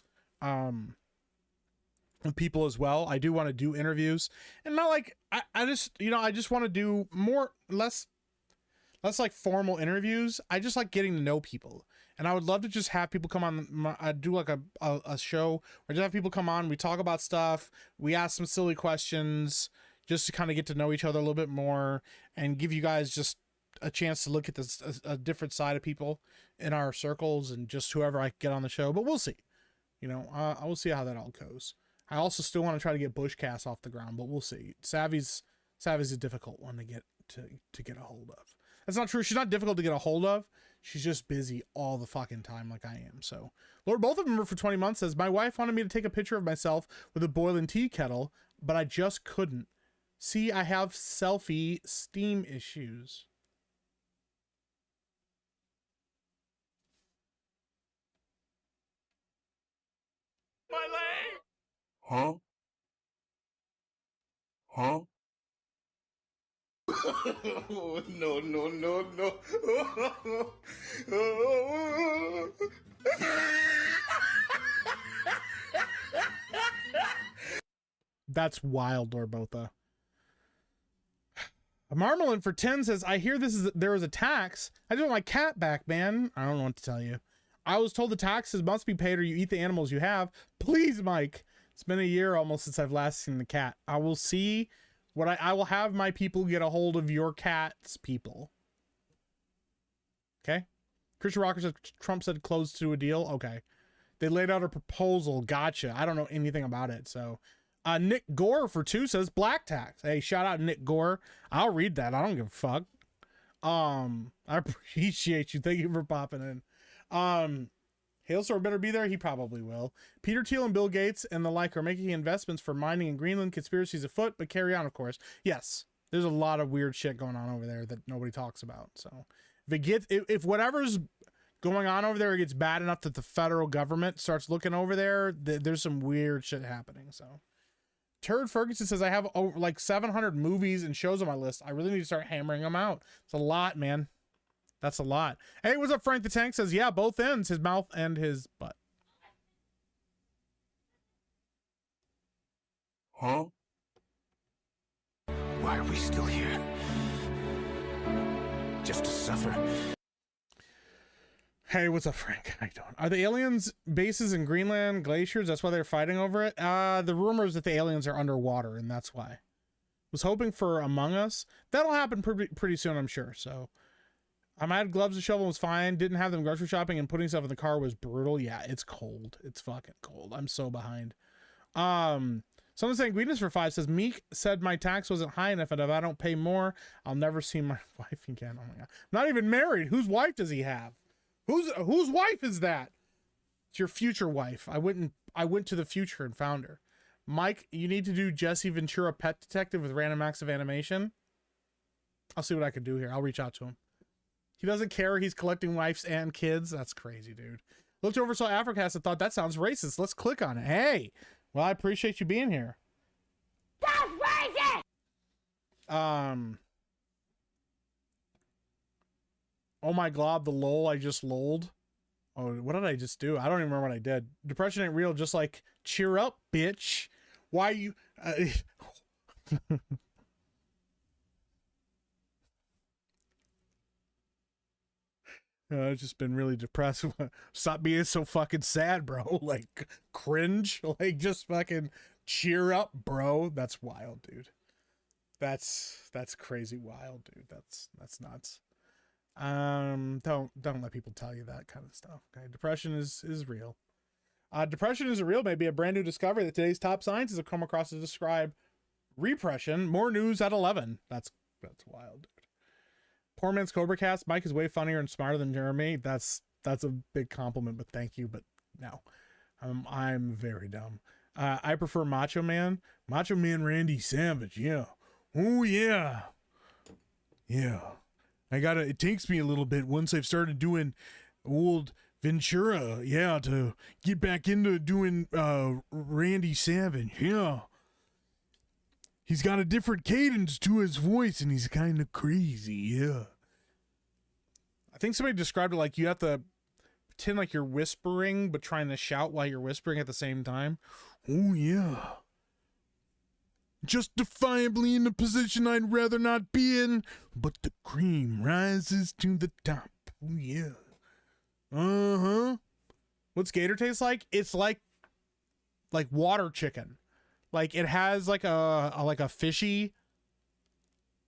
With people as well. I do want to do interviews, and not like I just, you know, I just want to do less like formal interviews. I just like getting to know people, and I would love to just have people come on. I do like a show where just have people come on. We talk about stuff. We ask some silly questions just to kind of get to know each other a little bit more and give you guys just a chance to look at this a different side of people in our circles and just whoever I get on the show. But we'll see. You know, I will see how that all goes. I also still want to try to get Bushcast off the ground, but we'll see. Savvy's a difficult one to get a hold of. That's not true. She's not difficult to get a hold of. She's just busy all the fucking time like I am. So, Lord, both of them were for 20 months says, my wife wanted me to take a picture of myself with a boiling tea kettle, but I just couldn't. See, I have selfie steam issues. My leg! Huh? Huh? No, no, no, no. That's wild, Lord Botha. Marmalin for 10 says, I hear there is a tax. I just want my cat back, man. I don't know what to tell you. I was told the taxes must be paid or you eat the animals you have. Please, Mike. It's been a year almost since I've last seen the cat. I will see what I will have my people get a hold of your cat's people. Okay. Christian Rocker said Trump said close to a deal. Okay. They laid out a proposal. Gotcha. I don't know anything about it. So Nick Gore for 2 says black tax. Hey, shout out Nick Gore. I'll read that. I don't give a fuck. I appreciate you. Thank you for popping in. Hailstorm better be there. He probably will. Peter Thiel and Bill Gates and the like are making investments for mining in Greenland. Conspiracies afoot, but carry on, of course. Yes, there's a lot of weird shit going on over there that nobody talks about. So if whatever's going on over there gets bad enough that the federal government starts looking over there, there's some weird shit happening. So Turd Ferguson says, I have over like 700 movies and shows on my list. I really need to start hammering them out. It's a lot, man. That's a lot. Hey, what's up, Frank the Tank says, yeah, both ends, his mouth and his butt. Huh? Why are we still here? Just to suffer? Hey, what's up, Frank? How you doing? Are the aliens bases in Greenland glaciers? That's why they're fighting over it? The rumor is that the aliens are underwater, and that's why. Was hoping for Among Us. That'll happen pretty soon, I'm sure, so... I had gloves and shovel was fine. Didn't have them grocery shopping and putting stuff in the car was brutal. Yeah, it's cold. It's fucking cold. I'm so behind. Someone saying Greediness for 5 says Meek said my tax wasn't high enough and if I don't pay more, I'll never see my wife again. Oh my god. I'm not even married. Whose wife does he have? Whose wife is that? It's your future wife. I went to the future and found her. Mike, you need to do Jesse Ventura Pet Detective with random acts of animation. I'll see what I can do here. I'll reach out to him. He doesn't care. He's collecting wives and kids. That's crazy, dude. Looked over, saw Afro Cast and thought that sounds racist. Let's click on it. Hey, well, I appreciate you being here. That's racist! Oh my god, the lol I just lolled. Oh, what did I just do? I don't even remember what I did. Depression ain't real. Just like, cheer up, bitch. Why you... I've just been really depressed. Stop being so fucking sad, bro. Like, cringe. Like, just fucking cheer up, bro. That's wild, dude. That's crazy wild, dude. That's nuts. Don't let people tell you that kind of stuff. Okay, depression is real. Depression is real. Maybe a brand new discovery that today's top scientists have come across to describe repression. More news at 11. That's wild, dude. Poor man's Cobra Cast. Mike is way funnier and smarter than Jeremy. That's a big compliment, but thank you. But no, I'm very dumb. I prefer Macho Man. Macho Man Randy Savage. Yeah. Oh yeah. Yeah. It takes me a little bit once I've started doing old Ventura, yeah, to get back into doing Randy Savage, yeah. He's got a different cadence to his voice, and he's kind of crazy, yeah. I think somebody described it like you have to pretend like you're whispering, but trying to shout while you're whispering at the same time. Oh, yeah. Justifiably in a position I'd rather not be in, but the cream rises to the top. Oh, yeah. Uh-huh. What's gator taste like? It's like water chicken. Like it has like a fishy,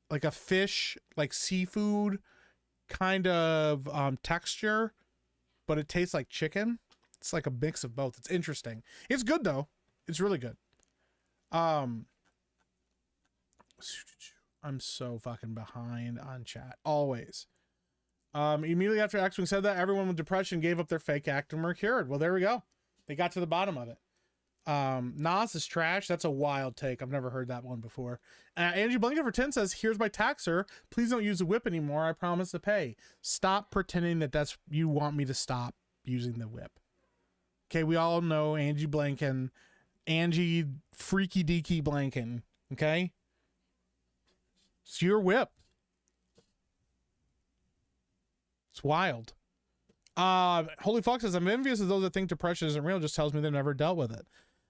like a fish, like seafood kind of texture, but it tastes like chicken. It's like a mix of both. It's interesting. It's good though. It's really good. I'm so fucking behind on chat. Always. Immediately after X-Wing said that, everyone with depression gave up their fake act and were cured. Well, there we go. They got to the bottom of it. Nas is trash. That's a wild take. I've never heard that one before. Angie Blanket for 10 says, here's my taxer. Please don't use the whip anymore. I promise to pay. Stop pretending that you want me to stop using the whip. Okay, we all know Angie Blanken. Angie Freaky Deaky Blanken. Okay? It's your whip. It's wild. Holy Fox says, I'm envious of those that think depression isn't real. Just tells me they've never dealt with it.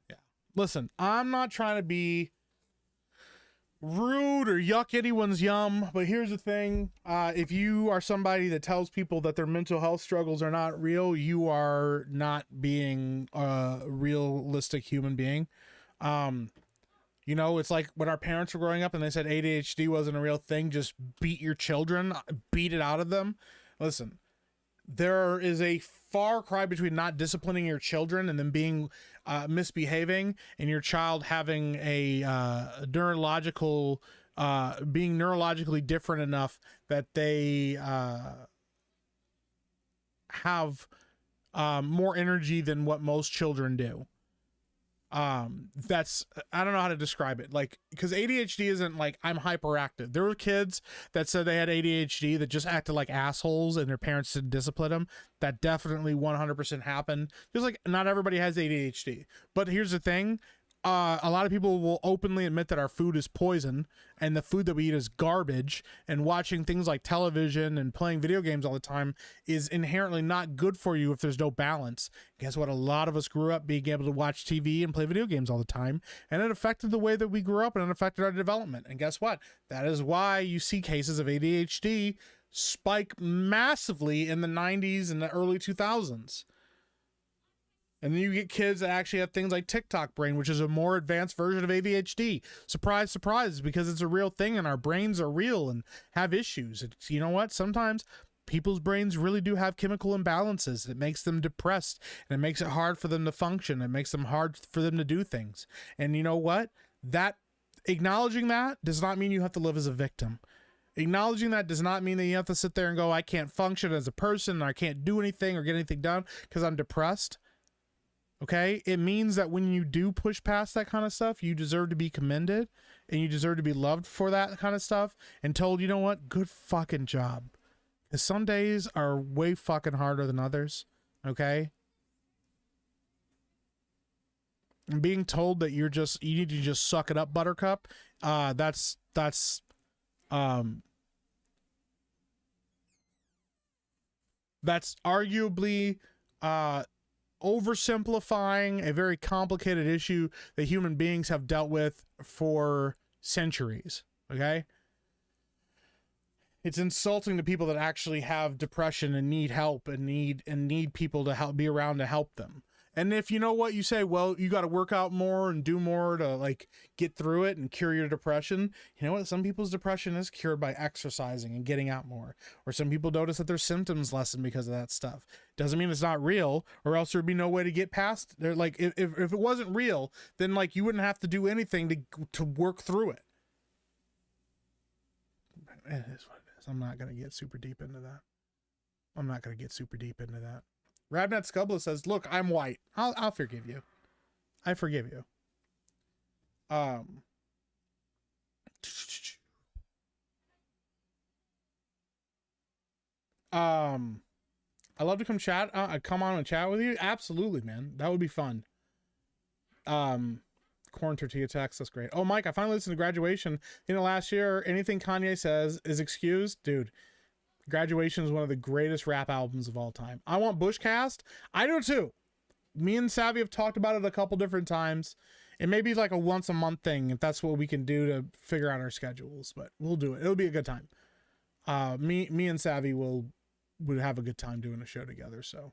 Yeah. Listen, I'm not trying to be rude or yuck anyone's yum, but here's the thing. If you are somebody that tells people that their mental health struggles are not real, you are not being a realistic human being. You know, it's like when our parents were growing up and they said ADHD wasn't a real thing, just beat your children, beat it out of them. Listen, there is a far cry between not disciplining your children and them being misbehaving and your child having a neurological, being neurologically different enough that they have more energy than what most children do. I don't know how to describe it. Like, because ADHD isn't like I'm hyperactive. There were kids that said they had ADHD that just acted like assholes and their parents didn't discipline them. That definitely 100% happened. Just like not everybody has ADHD. But here's the thing. A lot of people will openly admit that our food is poison and the food that we eat is garbage, and watching things like television and playing video games all the time is inherently not good for you if there's no balance. Guess what? A lot of us grew up being able to watch TV and play video games all the time, and it affected the way that we grew up and it affected our development. And guess what? That is why you see cases of ADHD spike massively in the 90s and the early 2000s. And then you get kids that actually have things like TikTok brain, which is a more advanced version of ADHD. Surprise, surprise, because it's a real thing and our brains are real and have issues. It's, you know what? Sometimes people's brains really do have chemical imbalances. It makes them depressed and it makes it hard for them to function. It makes them hard for them to do things. And you know what? Acknowledging that does not mean you have to live as a victim. Acknowledging that does not mean that you have to sit there and go, I can't function as a person, and I can't do anything or get anything done because I'm depressed. Okay, it means that when you do push past that kind of stuff, you deserve to be commended and you deserve to be loved for that kind of stuff and told, you know what, good fucking job. Because some days are way fucking harder than others. Okay. And being told that you need to just suck it up, buttercup. That's arguably, oversimplifying a very complicated issue that human beings have dealt with for centuries. Okay. It's insulting to people that actually have depression and need help and need people to help, be around to help them. And if you know what you say, well, you got to work out more and do more to like get through it and cure your depression. You know what? Some people's depression is cured by exercising and getting out more. Or some people notice that their symptoms lessen because of that stuff. Doesn't mean it's not real, or else there'd be no way to get past. They're like, if it wasn't real, then like you wouldn't have to do anything to work through it. It is what it is. I'm not gonna get super deep into that. Radnet Scubla says, "Look, I'm white. I'll forgive you. I forgive you." I love to come on and chat with you. Absolutely, man. That would be fun. Corn tortilla text. That's great. Oh, Mike, I finally listened to Graduation in the last year. Anything Kanye says is excused, dude. Graduation is one of the greatest rap albums of all time. I want Bushcast. I do too. Me and Savvy have talked about it a couple different times. It may be like a once a month thing if that's what we can do to figure out our schedules, but we'll do it. It'll be a good time. Me and Savvy would have a good time doing a show together. So,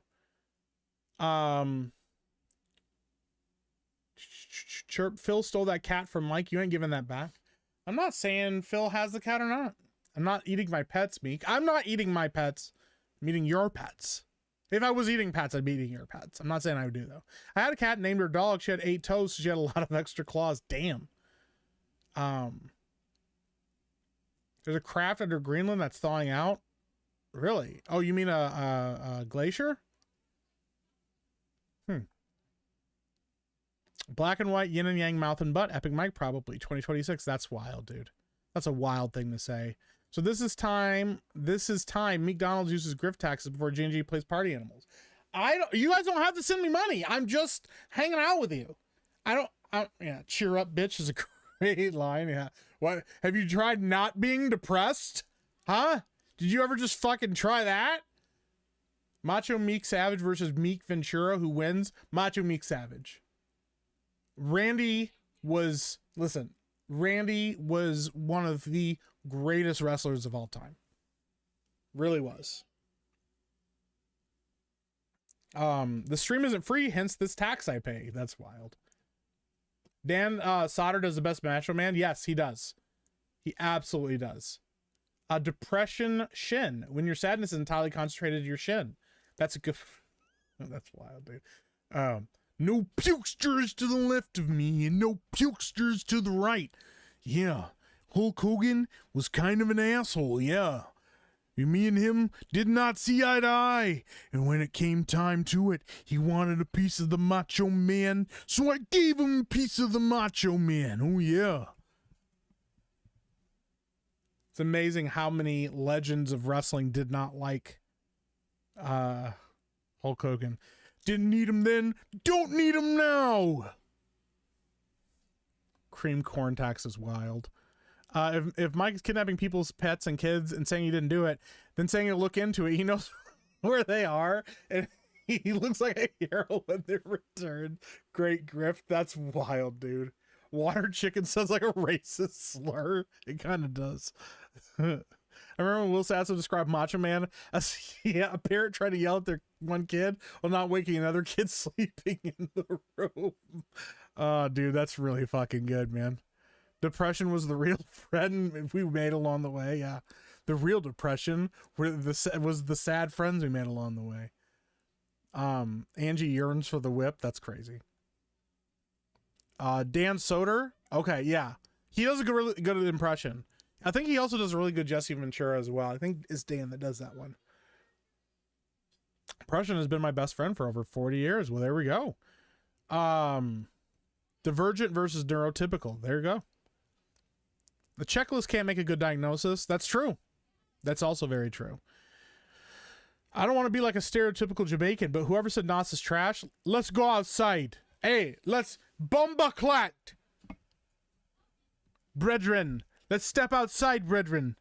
Chirp, Phil stole that cat from Mike. You ain't giving that back. I'm not saying Phil has the cat or not. I'm not eating my pets, Meek. I'm not eating my pets. I'm eating your pets. If I was eating pets, I'd be eating your pets. I'm not saying I would do, though. I had a cat named her Dog. She had 8 toes, so she had a lot of extra claws. Damn. There's a craft under Greenland that's thawing out. Really? Oh, you mean a glacier? Black and white, yin and yang, mouth and butt. Epic Mike, probably. 2026. That's wild, dude. That's a wild thing to say. So this is time. Meek Donald uses grift taxes before G&G plays Party Animals. You guys don't have to send me money. I'm just hanging out with you. Yeah, cheer up, bitch is a great line. Yeah. What? Have you tried not being depressed? Huh? Did you ever just fucking try that? Macho Meek Savage versus Meek Ventura. Who wins? Macho Meek Savage. Randy was one of the greatest wrestlers of all time. Really was. The stream isn't free, hence this tax I pay. That's wild. Dan Sauter does the best Macho Man. Yes, he does. He absolutely does. Depression shin. When your sadness is entirely concentrated to your shin. That's a good... That's wild, dude. No pukesters to the left of me and no pukesters to the right. Yeah, Hulk Hogan was kind of an asshole, yeah. Me and him did not see eye to eye. And when it came time to it, he wanted a piece of the Macho Man, so I gave him a piece of the Macho Man. Oh, yeah. It's amazing how many legends of wrestling did not like Hulk Hogan. Didn't need him then, don't need him now. Cream corn tax is wild. If Mike's kidnapping people's pets and kids and saying he didn't do it, then saying he'll look into it, he knows where they are, and he looks like a hero when they're returned. Great grift. That's wild, dude. Water chicken sounds like a racist slur. It kind of does. I remember when Will Sasso described Macho Man as a parent trying to yell at their one kid while not waking another kid sleeping in the room. Oh, dude, that's really fucking good, man. Depression was the real friend we made along the way. Yeah, the real depression was the sad friends we made along the way. Angie yearns for the whip. That's crazy. Dan Soder. Okay, yeah, he does a really good impression. I think he also does a really good Jesse Ventura as well. I think it's Dan that does that one. Impression has been my best friend for over 40 years. Well, there we go. Divergent versus neurotypical. There you go. The checklist can't make a good diagnosis. That's true. That's also very true. I don't want to be like a stereotypical Jamaican, but whoever said Nas is trash, let's go outside. Hey, let's bomba clat. Brethren. Let's step outside, brethren.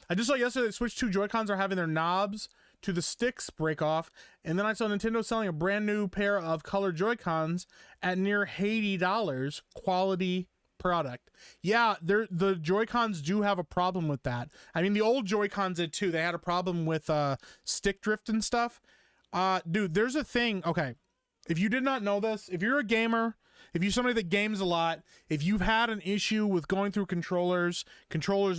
I just saw yesterday that Switch 2 Joy-Cons are having their knobs to the sticks break off, and then I saw Nintendo selling a brand new pair of colored Joy-Cons at near $80. Quality product. Yeah, the Joy-Cons do have a problem with that. I mean, the old Joy-Cons did too. They had a problem with stick drift and stuff. Dude, there's a thing. Okay, if you did not know this, if you're a gamer, if you're somebody that games a lot, if you've had an issue with going through controllers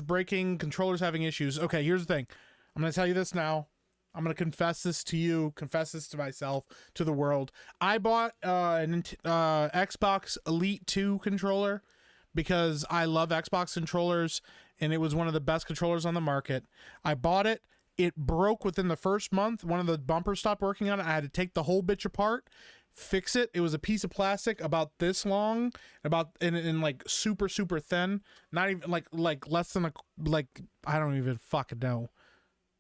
breaking, controllers having issues, okay, here's the thing. I'm going to tell you this now. I'm going to confess this to you, confess this to myself, to the world. I bought an Xbox Elite 2 controller because I love Xbox controllers, and it was one of the best controllers on the market. I bought it. It broke within the first month. One of the bumpers stopped working on it. I had to take the whole bitch apart, fix it. It was a piece of plastic about this long, and like super thin, not even like less than I don't even fucking know.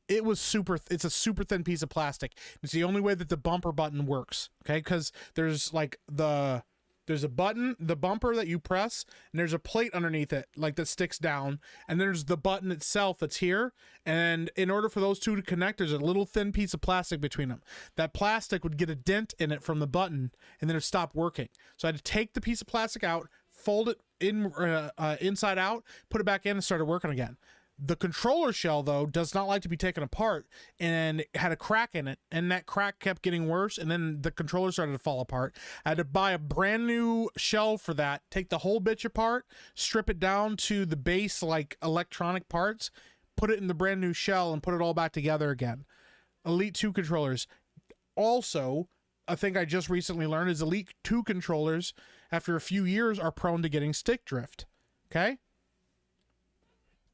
It was it's a super thin piece of plastic. It's the only way that the bumper button works. Okay, because there's there's a button, the bumper that you press, and there's a plate underneath it, like that sticks down, and there's the button itself that's here. And in order for those two to connect, there's a little thin piece of plastic between them. That plastic would get a dent in it from the button, and then it stopped working. So I had to take the piece of plastic out, fold it in inside out, put it back in, and started working again. The controller shell, though, does not like to be taken apart, and it had a crack in it, and that crack kept getting worse, and then the controller started to fall apart. I had to buy a brand new shell for that, take the whole bitch apart, strip it down to the base, like, electronic parts, put it in the brand new shell, and put it all back together again. Elite 2 controllers. Also, a thing I just recently learned is Elite 2 controllers, after a few years, are prone to getting stick drift. Okay?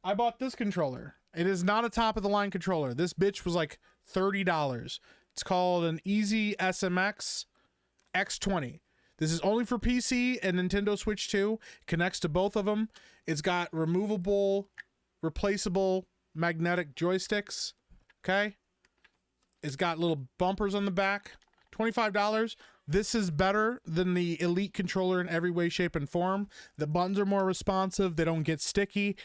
I bought this controller. It is not a top-of-the-line controller. This bitch was like $30. It's called an Easy SMX X20. This is only for PC and Nintendo Switch 2. It connects to both of them. It's got removable, replaceable magnetic joysticks. Okay? It's got little bumpers on the back. $25. This is better than the Elite controller in every way, shape, and form. The buttons are more responsive. They don't get sticky.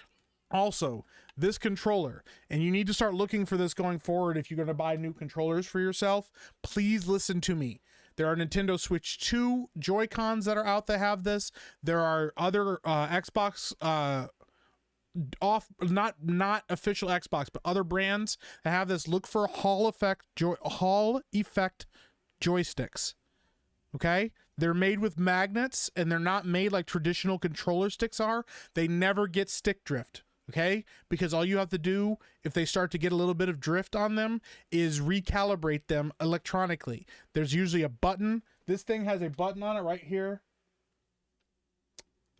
Also, this controller, and you need to start looking for this going forward if you're going to buy new controllers for yourself, please listen to me. There are Nintendo Switch 2 Joy-Cons that are out that have this. There are other Xbox not official Xbox, but other brands that have this. Look for Hall Effect joysticks. Okay? They're made with magnets, and they're not made like traditional controller sticks are. They never get stick drift. Okay? Because all you have to do, if they start to get a little bit of drift on them, is recalibrate them electronically. There's usually a button. This thing has a button on it right here.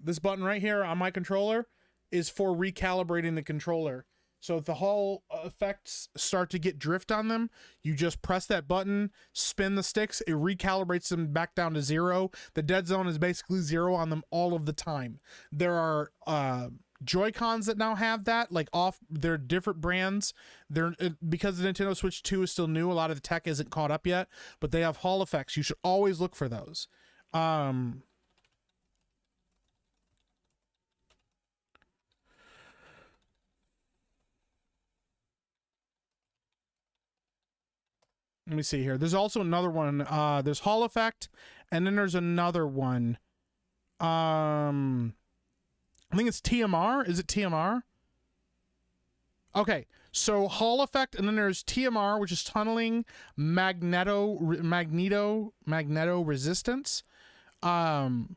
This button right here on my controller is for recalibrating the controller. So if the Hall effects start to get drift on them, you just press that button, spin the sticks, it recalibrates them back down to 0. The dead zone is basically 0 on them all of the time. There are Joy-Cons that now have that, they're different brands. They're because the Nintendo Switch 2 is still new, a lot of the tech isn't caught up yet, but they have Hall effects. You should always look for those. Let me see here. There's also another one. There's Hall effect, and then there's another one. I think it's TMR. Is it TMR? Okay, so Hall effect, and then there's TMR, which is tunneling magneto resistance. And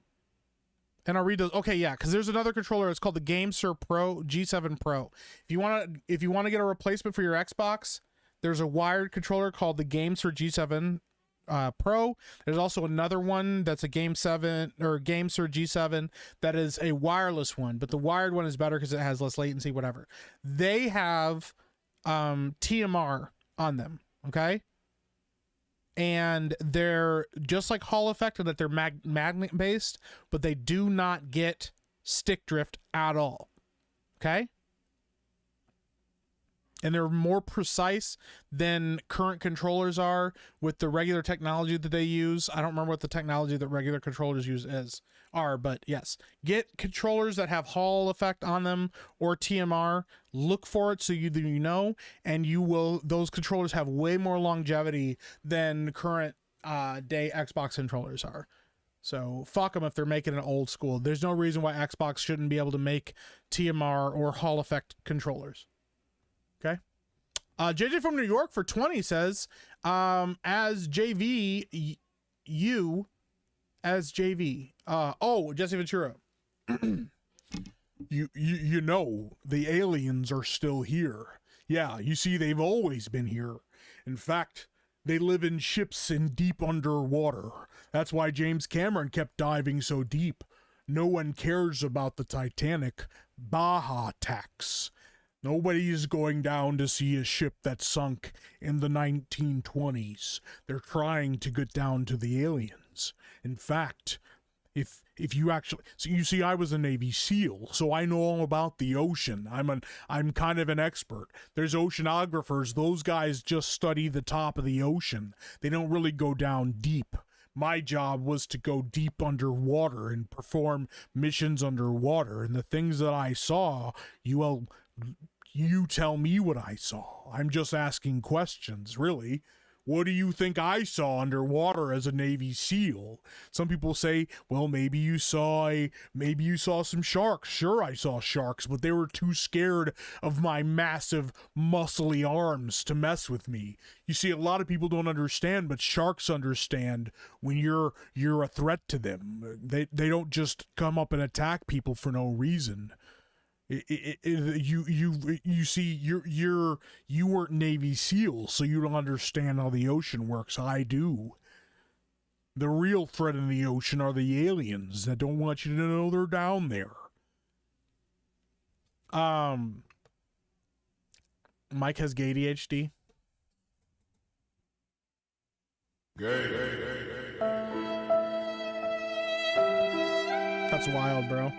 I'll read those. Okay, yeah, because there's another controller. It's called the GameSir Pro G7 Pro. If you want to get a replacement for your Xbox, there's a wired controller called the GameSir G7 Pro. There's also another one that's a GameSir G7 that is a wireless one, but the wired one is better because it has less latency, whatever. They have TMR on them, okay? And they're just like Hall effect in that they're magnet based, but they do not get stick drift at all, okay? And they're more precise than current controllers are with the regular technology that they use. I don't remember what the technology that regular controllers are, but yes. Get controllers that have Hall effect on them or TMR. Look for it so you know, and those controllers have way more longevity than current day Xbox controllers are. So fuck them if they're making it old school. There's no reason why Xbox shouldn't be able to make TMR or Hall effect controllers. Okay. JJ from New York for 20 says, as JV, you as JV. Jesse Ventura. You know, the aliens are still here. Yeah, you see, they've always been here. In fact, they live in ships in deep underwater. That's why James Cameron kept diving so deep. No one cares about the Titanic Baja tax. Nobody's going down to see a ship that sunk in the 1920s. They're trying to get down to the aliens. In fact, if you actually, so you see, I was a Navy SEAL, so I know all about the ocean. I'm kind of an expert. There's oceanographers. Those guys just study the top of the ocean. They don't really go down deep. My job was to go deep underwater and perform missions underwater. And the things that I saw, you tell me what I saw. I'm just asking questions, really. What do you think I saw underwater as a Navy SEAL? Some people say, well, maybe you saw some sharks. Sure, I saw sharks, but they were too scared of my massive, muscly arms to mess with me. You see, a lot of people don't understand, but sharks understand when you're a threat to them. They don't just come up and attack people for no reason. You see, you weren't Navy SEALs, so you don't understand how the ocean works. I do. The real threat in the ocean are the aliens that don't want you to know they're down there. Mike has gay ADHD. That's wild, bro.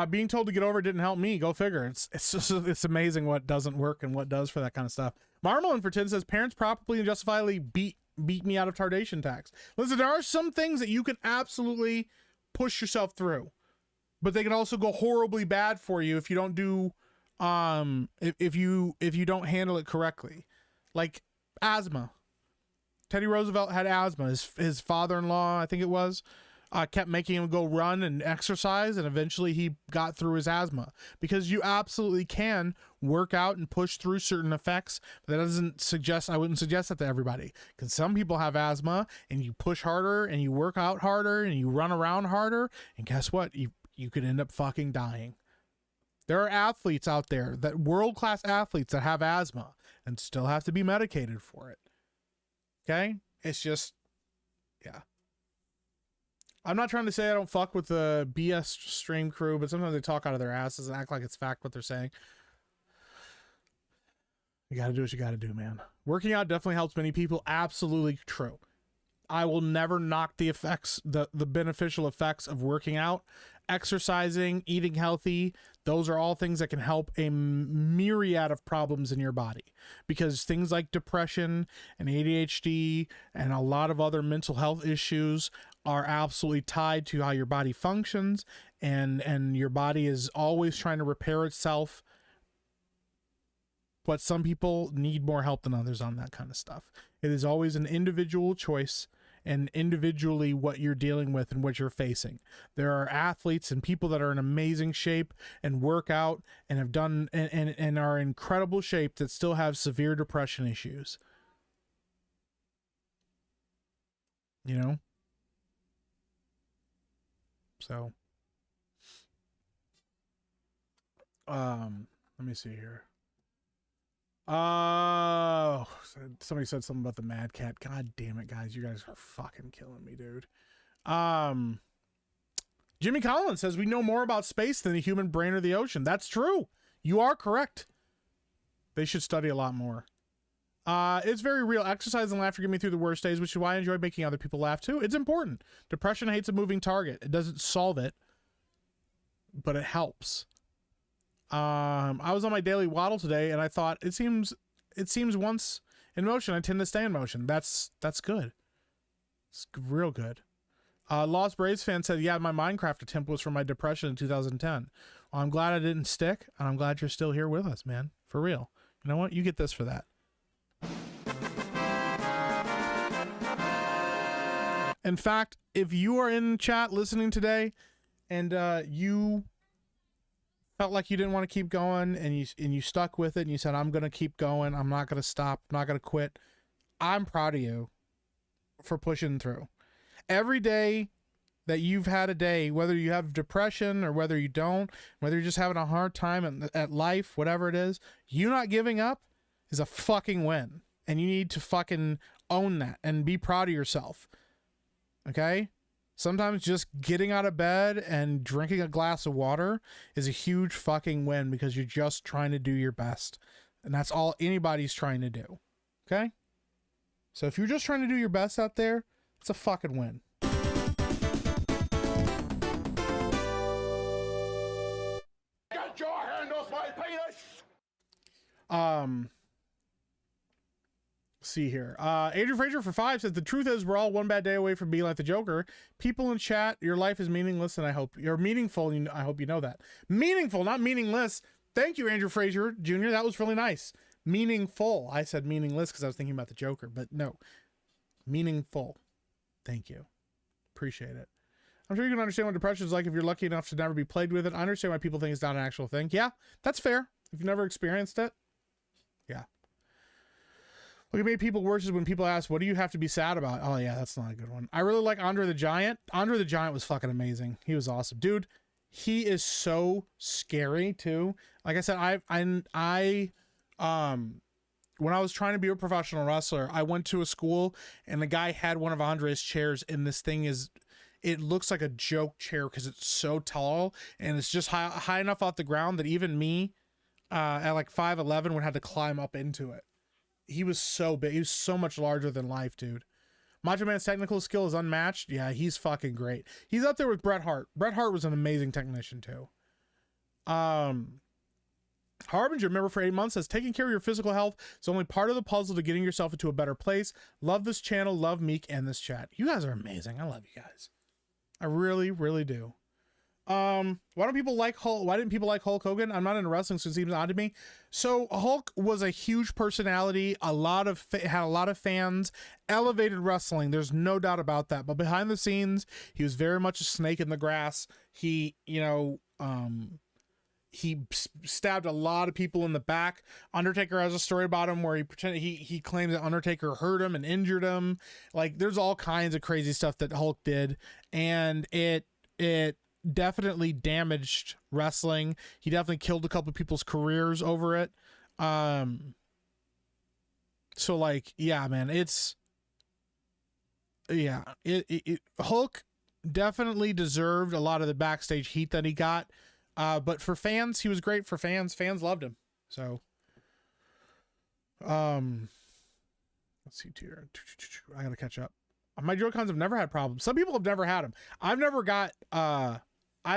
Being told to get over it didn't help me. Go figure. It's amazing what doesn't work and what does for that kind of stuff. Marmalin for 10 says, parents properly and justifiably beat me out of tardation tax. Listen, there are some things that you can absolutely push yourself through, but they can also go horribly bad for you if you don't do, if you don't handle it correctly. Like asthma. Teddy Roosevelt had asthma. His father-in-law, I think it was, kept making him go run and exercise, and eventually he got through his asthma. Because you absolutely can work out and push through certain effects. But that doesn't suggest, I wouldn't suggest that to everybody. Because some people have asthma, and you push harder, and you work out harder, and you run around harder, and guess what? You could end up fucking dying. There are athletes out there, that world-class athletes that have asthma, and still have to be medicated for it. Okay? It's just, yeah. I'm not trying to say I don't fuck with the BS stream crew, but sometimes they talk out of their asses and act like it's fact what they're saying. You gotta do what you gotta do, man. Working out definitely helps many people. Absolutely true. I will never knock the effects, the beneficial effects of working out. Exercising, eating healthy, those are all things that can help a myriad of problems in your body. Because things like depression and ADHD and a lot of other mental health issues are absolutely tied to how your body functions, and your body is always trying to repair itself. But some people need more help than others on that kind of stuff. It is always an individual choice, and individually what you're dealing with and what you're facing. There are athletes and people that are in amazing shape and work out and have done and are in incredible shape that still have severe depression issues. You know? So, let me see here. Oh, somebody said something about the Mad Cat. God damn it, guys. You guys are fucking killing me, dude. Jimmy Collins says we know more about space than the human brain or the ocean. That's true. You are correct. They should study a lot more. It's very real. Exercise and laughter get me through the worst days, which is why I enjoy making other people laugh too. It's important. Depression hates a moving target. It doesn't solve it, but it helps. I was on my daily waddle today, and I thought it seems once in motion, I tend to stay in motion. That's good. It's real good. Lost Braves fan said, yeah, my Minecraft attempt was from my depression in 2010. Well, I'm glad I didn't stick, and I'm glad you're still here with us, man. For real. You know what? You get this for that. In fact, if you are in chat listening today and you felt like you didn't want to keep going and you stuck with it and you said, I'm going to keep going, I'm not going to stop, I'm not going to quit, I'm proud of you for pushing through. Every day that you've had a day, whether you have depression or whether you don't, whether you're just having a hard time at life, whatever it is, you not giving up is a fucking win. And you need to fucking own that and be proud of yourself. Okay? Sometimes just getting out of bed and drinking a glass of water is a huge fucking win because you're just trying to do your best. And that's all anybody's trying to do. Okay? So if you're just trying to do your best out there, it's a fucking win. Get your hand off my penis! See here. Adrian Fraser for 5 says the truth is we're all one bad day away from being like the Joker. People in chat, your life is meaningless and I hope you're meaningful. And I hope you know that. Meaningful, not meaningless. Thank you, Andrew Fraser Jr. That was really nice. Meaningful. I said meaningless because I was thinking about the Joker, but no. Meaningful. Thank you. Appreciate it. I'm sure you can understand what depression is like if you're lucky enough to never be plagued with it. I understand why people think it's not an actual thing. Yeah, that's fair. If you've never experienced it. Yeah. What made people worse is when people ask, what do you have to be sad about? Oh yeah, that's not a good one. I really like Andre the Giant. Andre the Giant was fucking amazing. He was awesome. Dude, he is so scary too. Like I said, when I was trying to be a professional wrestler, I went to a school and the guy had one of Andre's chairs and this thing is, it looks like a joke chair because it's so tall and it's just high enough off the ground that even me at like 5'11" would have to climb up into it. He was so big. He was so much larger than life, dude. Macho Man's technical skill is unmatched. Yeah, he's fucking great. He's up there with Bret Hart. Bret Hart was an amazing technician too. Harbinger, member for 8 months, says taking care of your physical health is only part of the puzzle to getting yourself into a better place. Love this channel, love Meek and this chat. You guys are amazing. I love you guys. I really, really do. Why don't people like Hulk? Why didn't people like Hulk Hogan? I'm not into wrestling, so it seems odd to me. So Hulk was a huge personality, had a lot of fans, elevated wrestling. There's no doubt about that. But behind the scenes, he was very much a snake in the grass. He, he stabbed a lot of people in the back. Undertaker has a story about him where he claims that Undertaker hurt him and injured him. Like there's all kinds of crazy stuff that Hulk did, and it definitely damaged wrestling. He definitely killed a couple of people's careers over it. So like, yeah, man, Hulk definitely deserved a lot of the backstage heat that he got. But for fans, he was great for fans. Fans loved him. So, let's see here. I gotta catch up. My Joy-Cons have never had problems. Some people have never had them. I've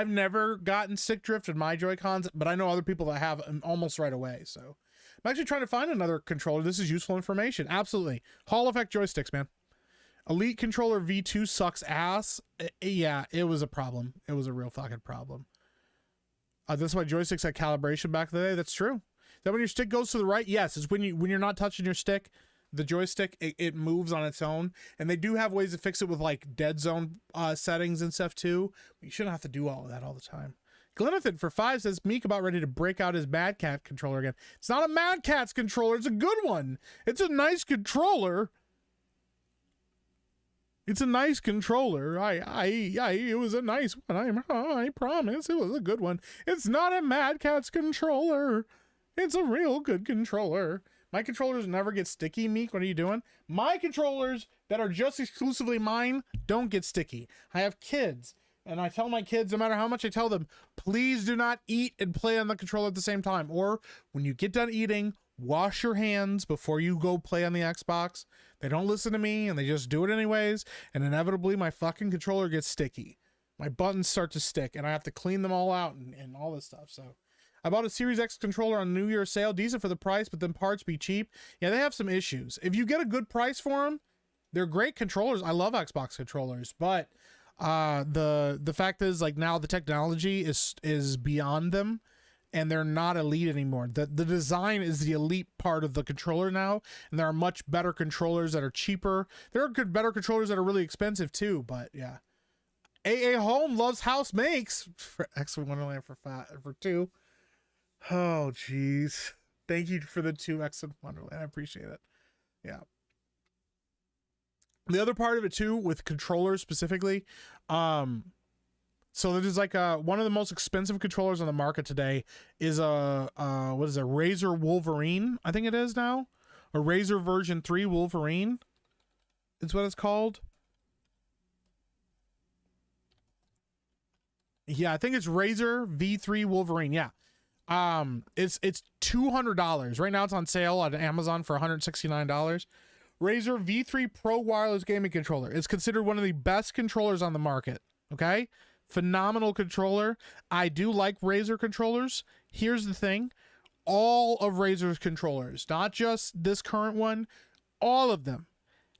never gotten stick drift in my Joy-Cons, but I know other people that have almost right away. So I'm actually trying to find another controller. This is useful information. Absolutely. Hall effect joysticks, man. Elite controller V2 sucks ass. Yeah, it was a problem. It was a real fucking problem. That's why joysticks had calibration back in the day. That's true. That when your stick goes to the right, yes, it's when you're not touching your stick, the joystick, it moves on its own. And they do have ways to fix it with like dead zone settings and stuff too. You shouldn't have to do all of that all the time. Glenathan for 5 says Meek about ready to break out his Mad Cat controller again. It's not a Mad Cat's controller. It's a good one. It's a nice controller. It's a nice controller. It was a nice one. I promise it was a good one. It's not a Mad Cat's controller. It's a real good controller. My controllers never get sticky, Meek. What are you doing? My controllers that are just exclusively mine don't get sticky. I have kids, and I tell my kids, no matter how much I tell them, please do not eat and play on the controller at the same time. Or when you get done eating, wash your hands before you go play on the Xbox. They don't listen to me and they just do it anyways. And inevitably my fucking controller gets sticky. My buttons start to stick and I have to clean them all out and all this stuff. So I bought a Series X controller on New Year's sale, decent for the price, but then parts be cheap. Yeah, they have some issues. If you get a good price for them, they're great controllers. I love Xbox controllers, but the fact is like now the technology is beyond them. and they're not elite anymore. The design is the elite part of the controller now, and there are much better controllers that are cheaper. There are better controllers that are really expensive too, but yeah. AA Home loves house makes for X Wonderland for 2. Oh jeez. Thank you for the 2 X Wonderland. I appreciate it. Yeah. The other part of it too, with controllers specifically, so there's like one of the most expensive controllers on the market today is a what is it, Razer Wolverine, I think it is now, a Razer version 3 Wolverine is what it's called. Yeah, I think it's Razer V3 Wolverine. Yeah. It's $200 right now. It's on sale on Amazon for $169. Razer V3 Pro wireless gaming controller. It's considered one of the best controllers on the market. Okay, phenomenal controller. I do like Razer controllers. Here's the thing: all of Razer's controllers, not just this current one, all of them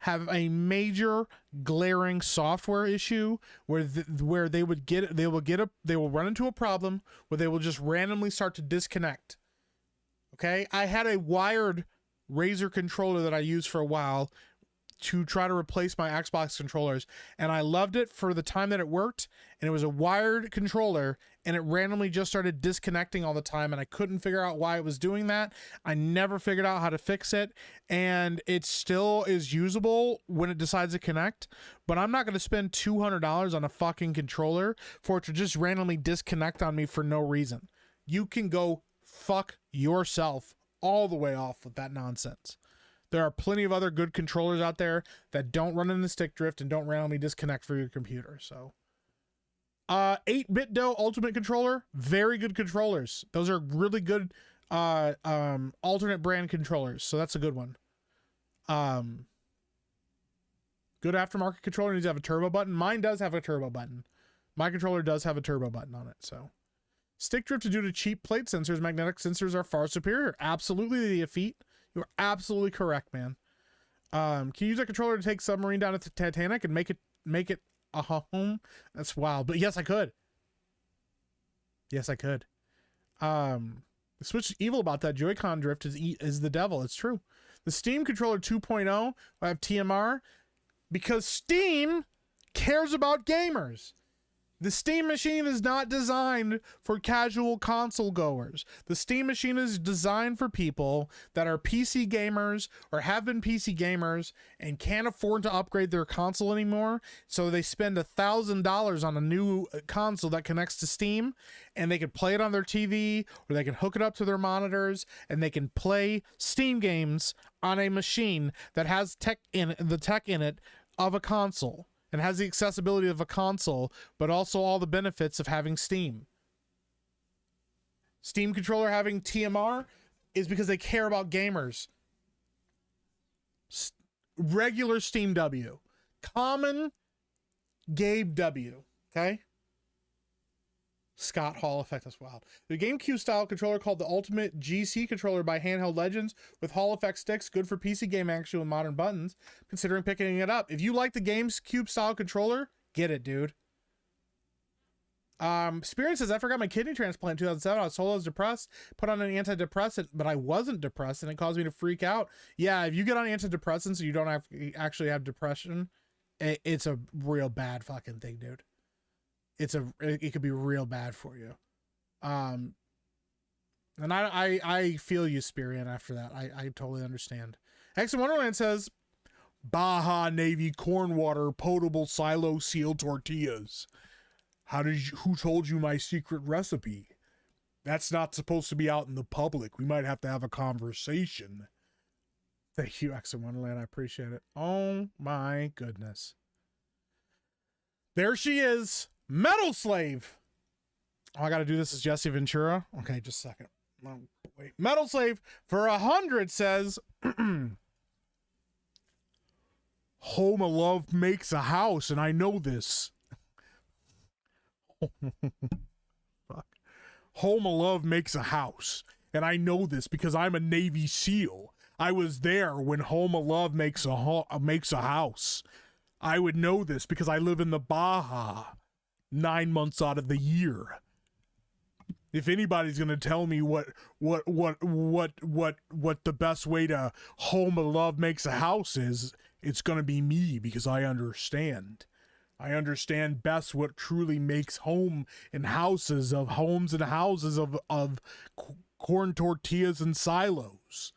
have a major glaring software issue where they will run into a problem where they will just randomly start to disconnect. Okay, I had a wired Razer controller that I used for a while to try to replace my Xbox controllers, and I loved it for the time that it worked, and it was a wired controller, and it randomly just started disconnecting all the time, and I couldn't figure out why it was doing that. I never figured out how to fix it, and it still is usable when it decides to connect, but I'm not going to spend $200 on a fucking controller for it to just randomly disconnect on me for no reason. You can go fuck yourself all the way off with that nonsense. There are plenty of other good controllers out there that don't run into stick drift and don't randomly disconnect for your computer. So 8BitDo Ultimate Controller, very good controllers. Those are really good alternate brand controllers, so that's a good one. Good aftermarket controller needs to have a turbo button. Mine does have a turbo button. My controller does have a turbo button on it. So stick drift due to cheap plate sensors. Magnetic sensors are far superior. Absolutely, the Effete. You're absolutely correct, man. Can you use a controller to take submarine down to the Titanic and make it a home? That's wild. But yes, I could. Yes, I could. The Switch is evil about that. Joy-Con drift is the devil. It's true. The Steam Controller 2.0 I have TMR because Steam cares about gamers. The Steam machine is not designed for casual console goers. The Steam machine is designed for people that are PC gamers or have been PC gamers and can't afford to upgrade their console anymore. So they spend $1,000 on a new console that connects to Steam, and they can play it on their TV, or they can hook it up to their monitors, and they can play Steam games on a machine that has the tech in it of a console. And has the accessibility of a console, but also all the benefits of having Steam. Steam controller having TMR is because they care about gamers. Regular Steam W. Common Gabe W. Okay? Scott Hall effect, that's wild. The GameCube style controller called the Ultimate GC controller by Handheld Legends with Hall effect sticks, good for PC game action with modern buttons. Considering picking it up. If you like the GameCube style controller, get it, dude. Spirit says, I forgot my kidney transplant in 2007. I was told I was depressed, put on an antidepressant, but I wasn't depressed, and it caused me to freak out. Yeah, if you get on antidepressants and you don't actually have depression, it's a real bad fucking thing, dude. It could be real bad for you. And I feel you, Spirian, after that. I totally understand. X in Wonderland says, Baja Navy corn water potable silo seal tortillas. Who told you my secret recipe? That's not supposed to be out in the public. We might have to have a conversation. Thank you, X in Wonderland. I appreciate it. Oh my goodness. There she is. Metal Slave. Oh, I got to do this as Jesse Ventura. Okay, just a second. Oh, wait. Metal Slave for 100 says, Home of Love makes a house, and I know this. Fuck. Home of Love makes a house, and I know this because I'm a Navy SEAL. I was there when Home of Love makes a house. I would know this because I live in the Baja 9 months out of the year. If anybody's gonna tell me what the best way to home a love makes a house is, it's gonna be me, because I understand. I understand best what truly makes homes and houses of corn tortillas and silos.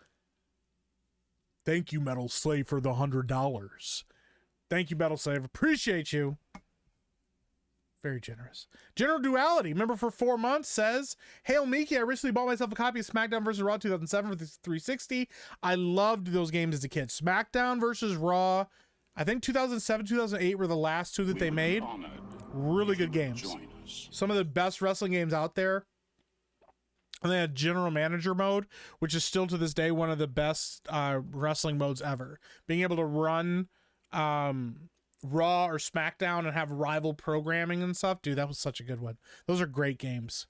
Thank you, Metal Slave, for the $100. Thank you, Metal Slave. Appreciate you. Very generous. General Duality, member for 4 months, says, Hail Miki, I recently bought myself a copy of SmackDown vs. Raw 2007 for the 360. I loved those games as a kid. SmackDown vs. Raw, I think 2007, 2008 were the last two that they made. Really good games. Some of the best wrestling games out there. And they had General Manager mode, which is still to this day one of the best wrestling modes ever. Being able to run Raw or SmackDown and have rival programming and stuff, dude, that was such a good one. Those are great games.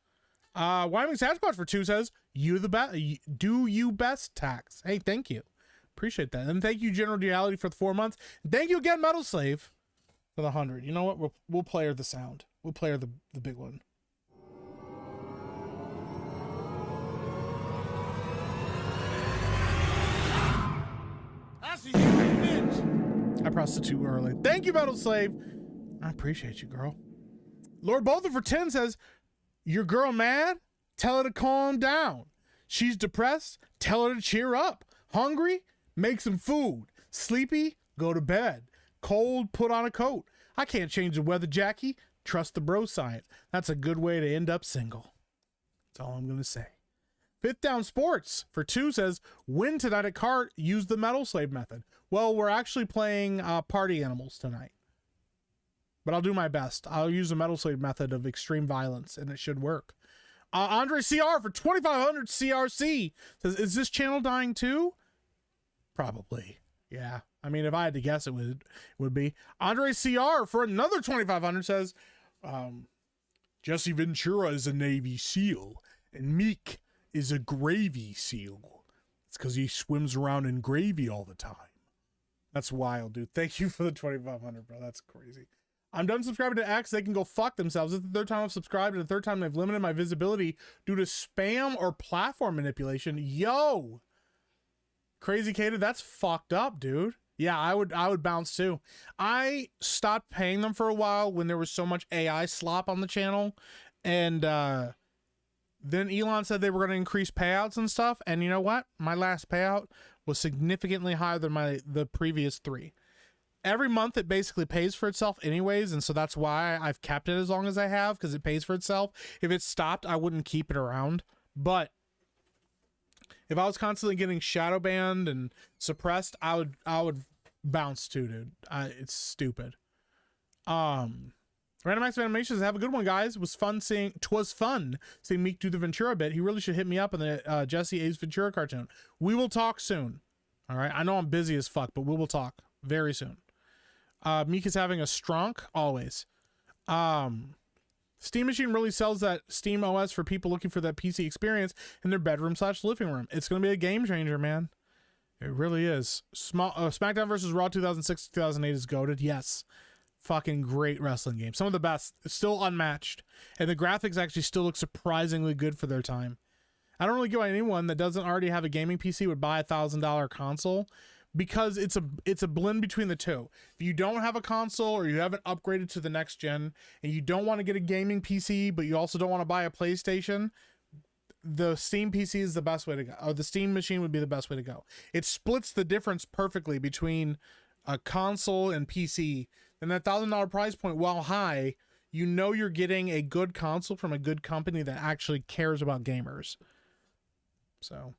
Wyoming Sasquatch for 2 says, "You the best, do you best, Tax." Hey, thank you, appreciate that, and thank you, General Duality, for the 4 months. Thank you again, Metal Slave, for the 100. You know what? We'll play her the sound. We'll play her the big one. That's a huge bitch. I pressed it too early. Thank you, Metal Slave. I appreciate you, girl. Lord Bolton for 10 says, your girl mad? Tell her to calm down. She's depressed? Tell her to cheer up. Hungry? Make some food. Sleepy? Go to bed. Cold? Put on a coat. I can't change the weather, Jackie. Trust the bro science. That's a good way to end up single. That's all I'm going to say. Fifth Down Sports for 2 says, win tonight at Cart, use the Metal Slave method. Well, we're actually playing Party Animals tonight. But I'll do my best. I'll use the Metal Slave method of extreme violence, and it should work. Andre CR for 2,500 CRC says, is this channel dying too? Probably. Yeah. I mean, if I had to guess, it would be. Andre CR for another 2,500 says, Jesse Ventura is a Navy SEAL, and Meek is a gravy seal. It's because he swims around in gravy all the time. That's wild, dude. Thank you for the 2,500, bro. That's crazy. I'm done subscribing to X. They can go fuck themselves. It's the third time I've subscribed, and the third time they've limited my visibility due to spam or platform manipulation. Yo, Crazy Kated, that's fucked up, dude. Yeah, I would bounce too. I stopped paying them for a while when there was so much AI slop on the channel, and then Elon said they were going to increase payouts and stuff, and you know what? My last payout was significantly higher than the previous 3. Every month it basically pays for itself anyways, and so that's why I've kept it as long as I have, because it pays for itself. If it stopped, I wouldn't keep it around. But if I was constantly getting shadow banned and suppressed, I would bounce too, dude. It's stupid. Random Acts of Animations, have a good one, guys. It was fun seeing Meek do the Ventura bit. He really should hit me up in the Jesse Ace Ventura cartoon. We will talk soon. All right. I know I'm busy as fuck, but we will talk very soon. Meek is having a stronk always. Steam Machine really sells that Steam OS for people looking for that PC experience in their bedroom/living room. It's going to be a game changer, man. It really is. SmackDown vs. Raw 2006-2008 is goated. Yes. Fucking great wrestling game. Some of the best. Still unmatched. And the graphics actually still look surprisingly good for their time. I don't really get why anyone that doesn't already have a gaming PC would buy a $1,000 console, because it's a blend between the two. If you don't have a console or you haven't upgraded to the next gen and you don't want to get a gaming PC, but you also don't want to buy a PlayStation, the Steam PC is the best way to go. Or the Steam Machine would be the best way to go. It splits the difference perfectly between a console and PC. And that $1,000 price point, while high, you know you're getting a good console from a good company that actually cares about gamers. So,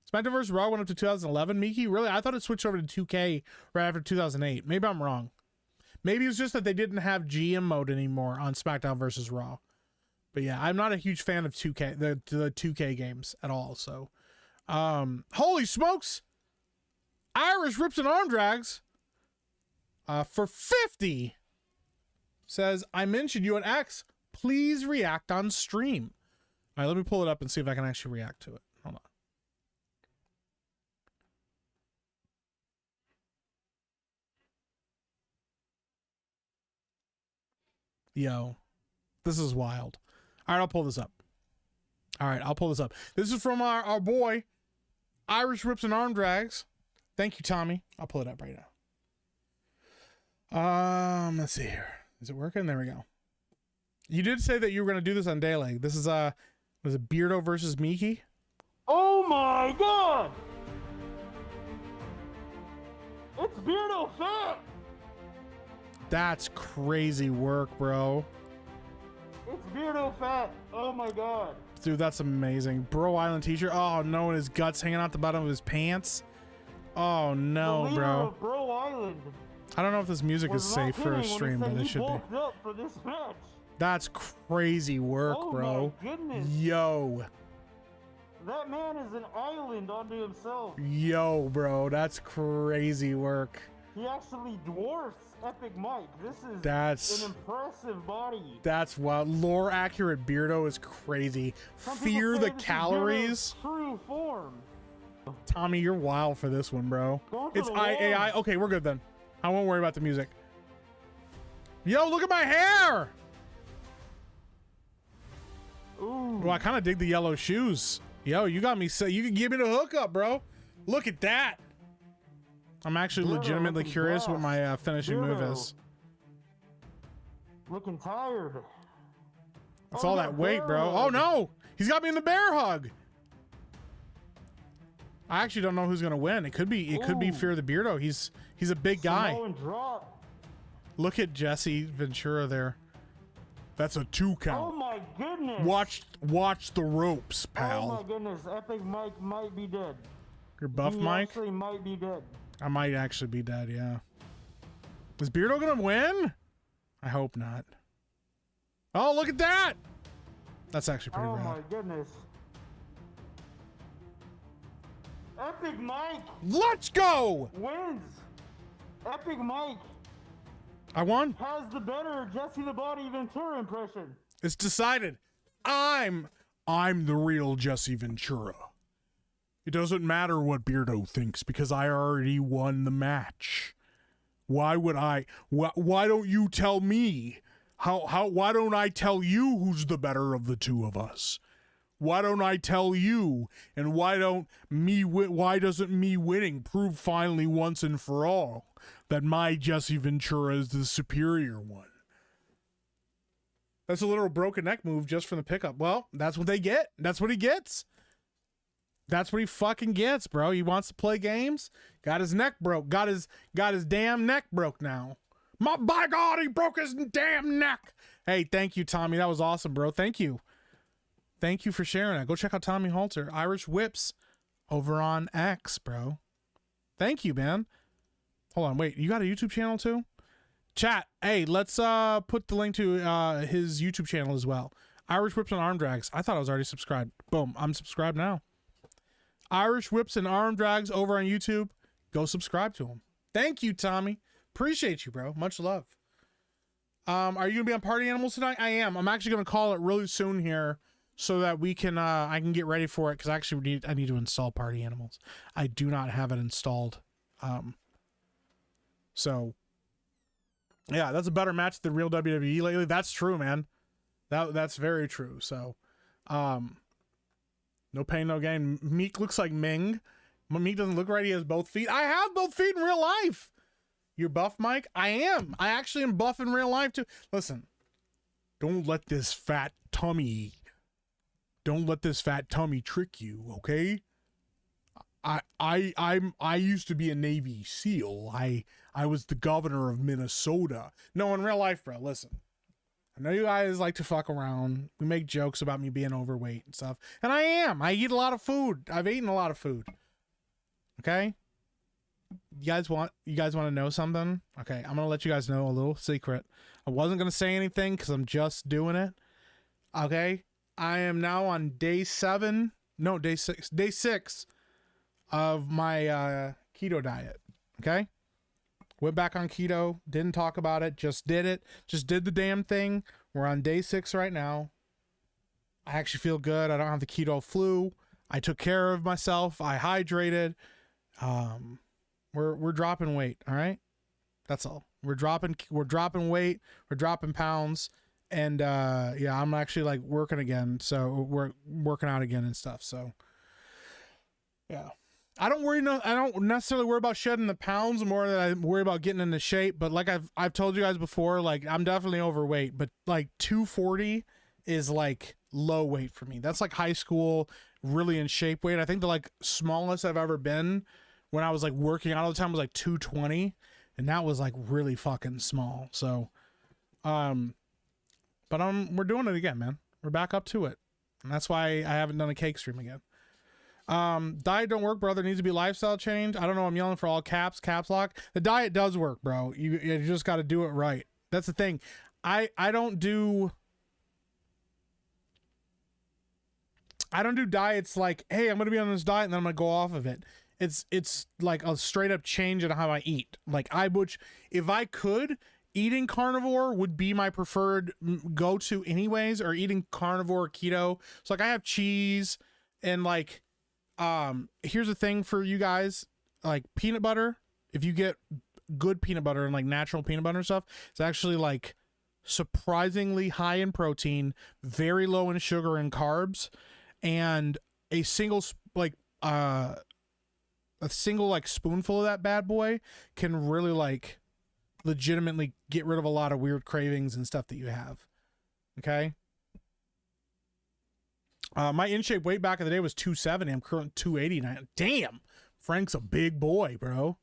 SmackDown vs. Raw went up to 2011. Miki, really? I thought it switched over to 2K right after 2008. Maybe I'm wrong. Maybe it was just that they didn't have GM mode anymore on SmackDown vs. Raw. But yeah, I'm not a huge fan of 2K, the 2K games at all. So, holy smokes! Irish Rips and Arm Drags for 50 says, I mentioned you on X. Please react on stream. All right, let me pull it up and see if I can actually react to it. Hold on. Yo, this is wild. All right, I'll pull this up. All right, I'll pull this up. This is from our boy, Irish Whips and Arm Drags. Thank you, Tommy. I'll pull it up right now. Let's see here. Is it working? There we go. You did say that you were going to do this on Dayleg. This is was it Beardo versus Miki? Oh my god! It's Beardo Fat! That's crazy work, bro. It's Beardo Fat! Oh my god. Dude, that's amazing. Bro Island t-shirt. Oh no, and his guts hanging out the bottom of his pants. Oh no, The leader bro. of Bro Island I don't know if this music is was not safe for a kidding when stream, he said but it he should be. bulked up for this match. That's crazy work, Oh bro. my goodness. Yo. That man is an island unto himself. Yo, bro. That's crazy work. He actually dwarfs Epic Mike. This is That's an impressive body. That's wild. Lore accurate Beardo is crazy. Some people Fear say the this is calories. Beardo's true form. Tommy, you're wild for this one, bro. Going for It's the IAI. walls. Okay, we're good then. I won't worry about the music. Yo, look at my hair. Ooh. Well, I kind of dig the yellow shoes. Yo, you got me. You can give me the hookup, bro. Look at that. I'm actually Beardo legitimately looking curious what gassed. my finishing move Beardo is. Looking tired. It's Oh, all the that weight, bro. bear Oh hug. no, he's got me in the bear hug. I actually don't know who's gonna win. It could be Ooh. Fear the Beardo. He's a big guy. Samoan drop. Look at Jesse Ventura there. That's a 2 Oh count. my goodness. Watch the ropes, Oh my pal. goodness. Epic Mike might be dead. Your buff He Mike? actually might be dead. I might actually be dead, yeah. Is Beardo gonna win? I hope not. Oh, look at that! That's actually pretty Oh rad. my goodness. Epic Mike Let's go! wins. Epic Mike I won. has the better Jesse the Body Ventura impression. It's decided. I'm the real Jesse Ventura. It doesn't matter what Beardo thinks because I already won the match. Why would I? Why don't you tell me? Why don't I tell you who's the better of the two of us? Why don't I tell you? And why doesn't me winning prove finally once and for all that my Jesse Ventura is the superior one? That's a literal broken neck move just from the pickup. Well, that's what they get. That's what he gets. That's what he fucking gets, bro. He wants to play games. Got his neck broke. Got his damn neck broke now. By God, he broke his damn neck. Hey, thank you, Tommy. That was awesome, bro. Thank you. Thank you for sharing that. Go check out Tommy Halter, Irish Whips, over on X, bro. Thank you, man. Hold on, wait. You got a YouTube channel too? Chat, hey, let's put the link to his YouTube channel as well. Irish Whips and Arm Drags. I thought I was already subscribed. Boom, I'm subscribed now. Irish Whips and Arm Drags over on YouTube. Go subscribe to him. Thank you, Tommy. Appreciate you, bro. Much love. Are you gonna be on Party Animals tonight? I am. I'm actually gonna call it really soon here so that we can I can get ready for it because actually I need to install Party Animals. I do not have it installed. So yeah, that's a better match than real WWE lately. That's true, man. That's very true. So no pain, no gain. Meek looks like Ming. Meek doesn't look right. He has both feet. I have both feet in real life. You're buff, Mike? I am. I actually am buff in real life too. Listen, don't let this fat tummy trick you, okay? I used to be a Navy SEAL. I was the governor of Minnesota. No, in real life, bro, listen. I know you guys like to fuck around. We make jokes about me being overweight and stuff. And I am. I eat a lot of food. I've eaten a lot of food. Okay? You guys want to know something? Okay, I'm going to let you guys know a little secret. I wasn't going to say anything because I'm just doing it. Okay? I am now on day 6 of my keto diet. Okay? Went back on keto, didn't talk about it, just did it. Just did the damn thing. We're on day 6 right now. I actually feel good. I don't have the keto flu. I took care of myself. I hydrated. We're dropping weight, all right? That's all. We're dropping weight, we're dropping pounds, And yeah, I'm actually like working again, so we're working out again and stuff. So yeah, I don't necessarily worry about shedding the pounds more than I worry about getting into shape. But like I've told you guys before, like I'm definitely overweight, but like 240 is like low weight for me. That's like high school, really in shape weight. I think the like smallest I've ever been when I was like working out all the time was like 220, and that was like really fucking small. So but we're doing it again, man. We're back up to it. And that's why I haven't done a cake stream again. Diet don't work, brother. Needs to be lifestyle change. I don't know. I'm yelling for all caps lock. The diet does work, bro. You just got to do it right. That's the thing. I don't do diets like, hey, I'm going to be on this diet and then I'm going to go off of it. It's like a straight up change in how I eat. Like if I could, eating carnivore would be my preferred go-to anyways, or eating carnivore or keto. So like I have cheese and like, here's the thing for you guys, like peanut butter, if you get good peanut butter and like natural peanut butter and stuff, it's actually like surprisingly high in protein, very low in sugar and carbs, and a single spoonful of that bad boy can really like legitimately get rid of a lot of weird cravings and stuff that you have. Okay. My in-shape weight back in the day was 270. I'm currently 289. Damn, Frank's a big boy, bro.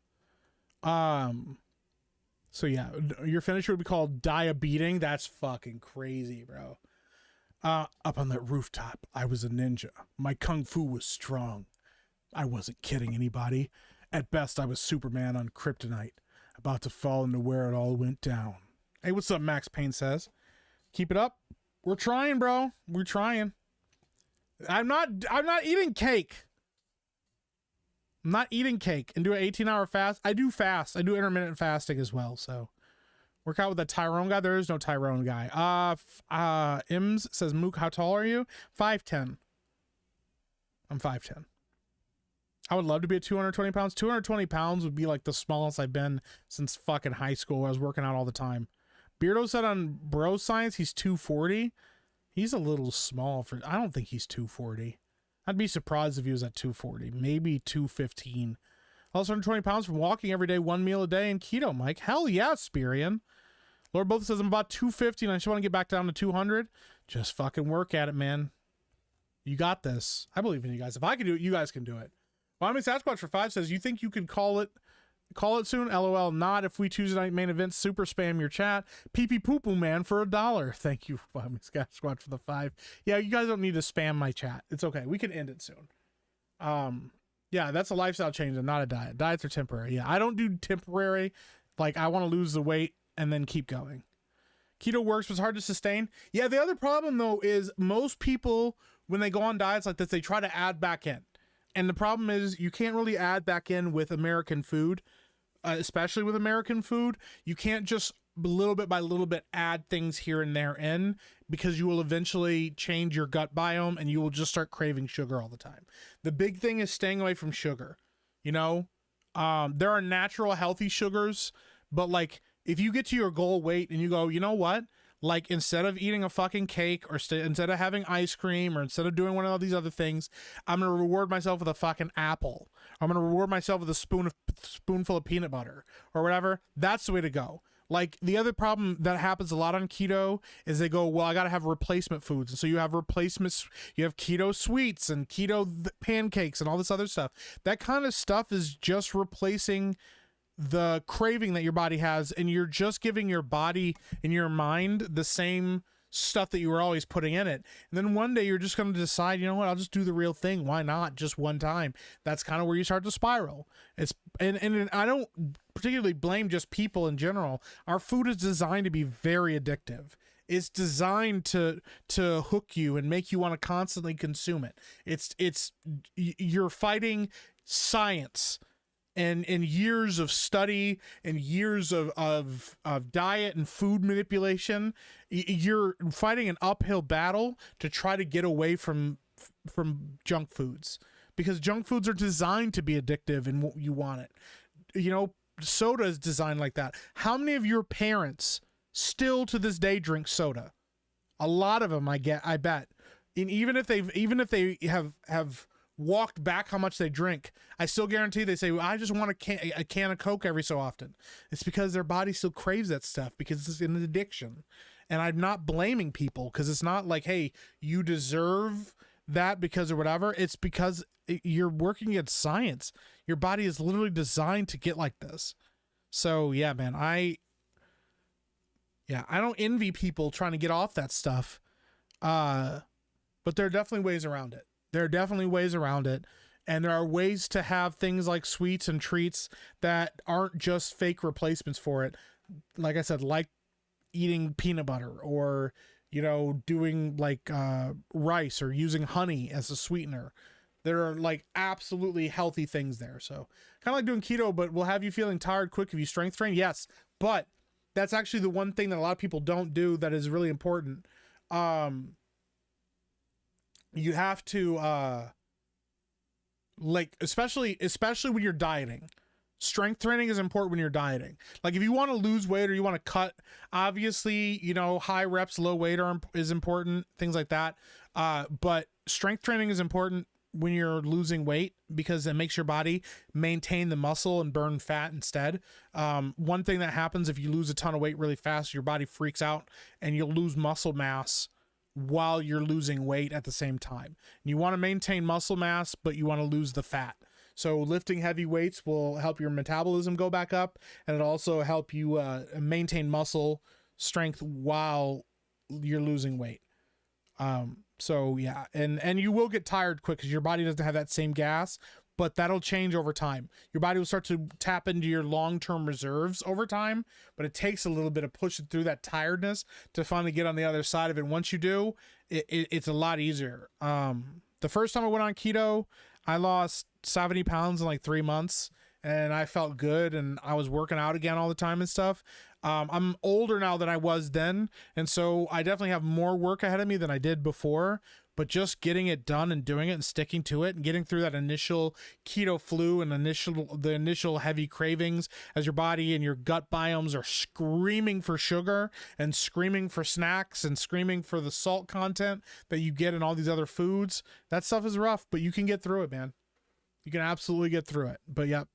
So yeah, your finisher would be called diabeting. That's fucking crazy, bro. Up on that rooftop, I was a ninja. My kung fu was strong. I wasn't kidding anybody. At best, I was Superman on kryptonite, about to fall into where it all went down. Hey, what's up, Max Payne says. Keep it up. We're trying, bro. We're trying. I'm not eating cake. I'm not eating cake and do an 18-hour fast. I do fast. I do intermittent fasting as well. So work out with the Tyrone guy. There is no Tyrone guy. Ims says, Mook, how tall are you? 5'10". I'm 5'10". I would love to be at 220 pounds. 220 pounds would be like the smallest I've been since fucking high school. I was working out all the time. Beardo said on Bro Science he's 240. He's a little small for, I don't think he's 240. I'd be surprised if he was at 240, maybe 215. Also 120 pounds from walking every day, 1 meal a day, and keto, Mike. Hell yeah, Spirian. Lord Both says I'm about 250 and I just want to get back down to 200. Just fucking work at it, man. You got this. I believe in you guys. If I can do it, you guys can do it. Wyoming Sasquatch for 5 says, you think you can call it soon? LOL. Not if we Tuesday night main event super spam your chat. Pee pee poo poo man for $1. Thank you, Wyoming Sasquatch for the 5. Yeah, you guys don't need to spam my chat. It's okay. We can end it soon. Yeah, that's a lifestyle change and not a diet. Diets are temporary. Yeah, I don't do temporary. Like I want to lose the weight and then keep going. Keto works, but it's hard to sustain. Yeah, the other problem though is most people, when they go on diets like this, they try to add back in. And the problem is you can't really add back in with American food, especially with American food. You can't just little bit by little bit add things here and there in, because you will eventually change your gut biome and you will just start craving sugar all the time. The big thing is staying away from sugar. You know, there are natural healthy sugars, but like if you get to your goal weight and you go, you know what? Like instead of eating a fucking cake or instead of having ice cream or instead of doing one of all these other things, I'm going to reward myself with a fucking apple. I'm going to reward myself with a spoonful of peanut butter or whatever. That's the way to go. Like the other problem that happens a lot on keto is they go, well, I got to have replacement foods. And so you have replacements, you have keto sweets and keto pancakes and all this other stuff. That kind of stuff is just replacing the craving that your body has, and you're just giving your body and your mind the same stuff that you were always putting in it. And then one day you're just going to decide, you know what, I'll just do the real thing. Why not just one time? That's kind of where you start to spiral. And I don't particularly blame just people in general. Our food is designed to be very addictive. It's designed to hook you and make you want to constantly consume it. You're fighting science and years of study and years of diet and food manipulation. You're fighting an uphill battle to try to get away from junk foods, because junk foods are designed to be addictive and you want it. You know, soda is designed like that. How many of your parents still to this day drink soda? A lot of them, I bet. And even if they have walked back how much they drink, I still guarantee they say, well, I just want a can of Coke every so often. It's because their body still craves that stuff because it's an addiction. And I'm not blaming people because it's not like, hey, you deserve that because or whatever. It's because you're working at science. Your body is literally designed to get like this. So yeah, man, I don't envy people trying to get off that stuff. But there are definitely ways around it. And there are ways to have things like sweets and treats that aren't just fake replacements for it. Like I said, like eating peanut butter or, doing like rice or using honey as a sweetener. There are like absolutely healthy things there. So kind of like doing keto, but will have you feeling tired quick if you strength train. Yes. But that's actually the one thing that a lot of people don't do that is really important. You have to, especially when you're dieting. Strength training is important when you're dieting. Like if you want to lose weight or you want to cut, obviously, high reps, low weight is important, things like that. But strength training is important when you're losing weight because it makes your body maintain the muscle and burn fat instead. One thing that happens if you lose a ton of weight really fast, your body freaks out and you'll lose muscle mass while you're losing weight at the same time. And you want to maintain muscle mass, but you want to lose the fat. So lifting heavy weights will help your metabolism go back up, and it'll also help you maintain muscle strength while you're losing weight. So yeah, and you will get tired quick because your body doesn't have that same gas, but that'll change over time. Your body will start to tap into your long-term reserves over time, but it takes a little bit of pushing through that tiredness to finally get on the other side of it. Once you do, it's a lot easier. The first time I went on keto, I lost 70 pounds in like 3 months and I felt good and I was working out again all the time and stuff. I'm older now than I was then. And so I definitely have more work ahead of me than I did before, but just getting it done and doing it and sticking to it and getting through that initial keto flu and the initial heavy cravings as your body and your gut biomes are screaming for sugar and screaming for snacks and screaming for the salt content that you get in all these other foods. That stuff is rough, but you can get through it, man. You can absolutely get through it. But yep.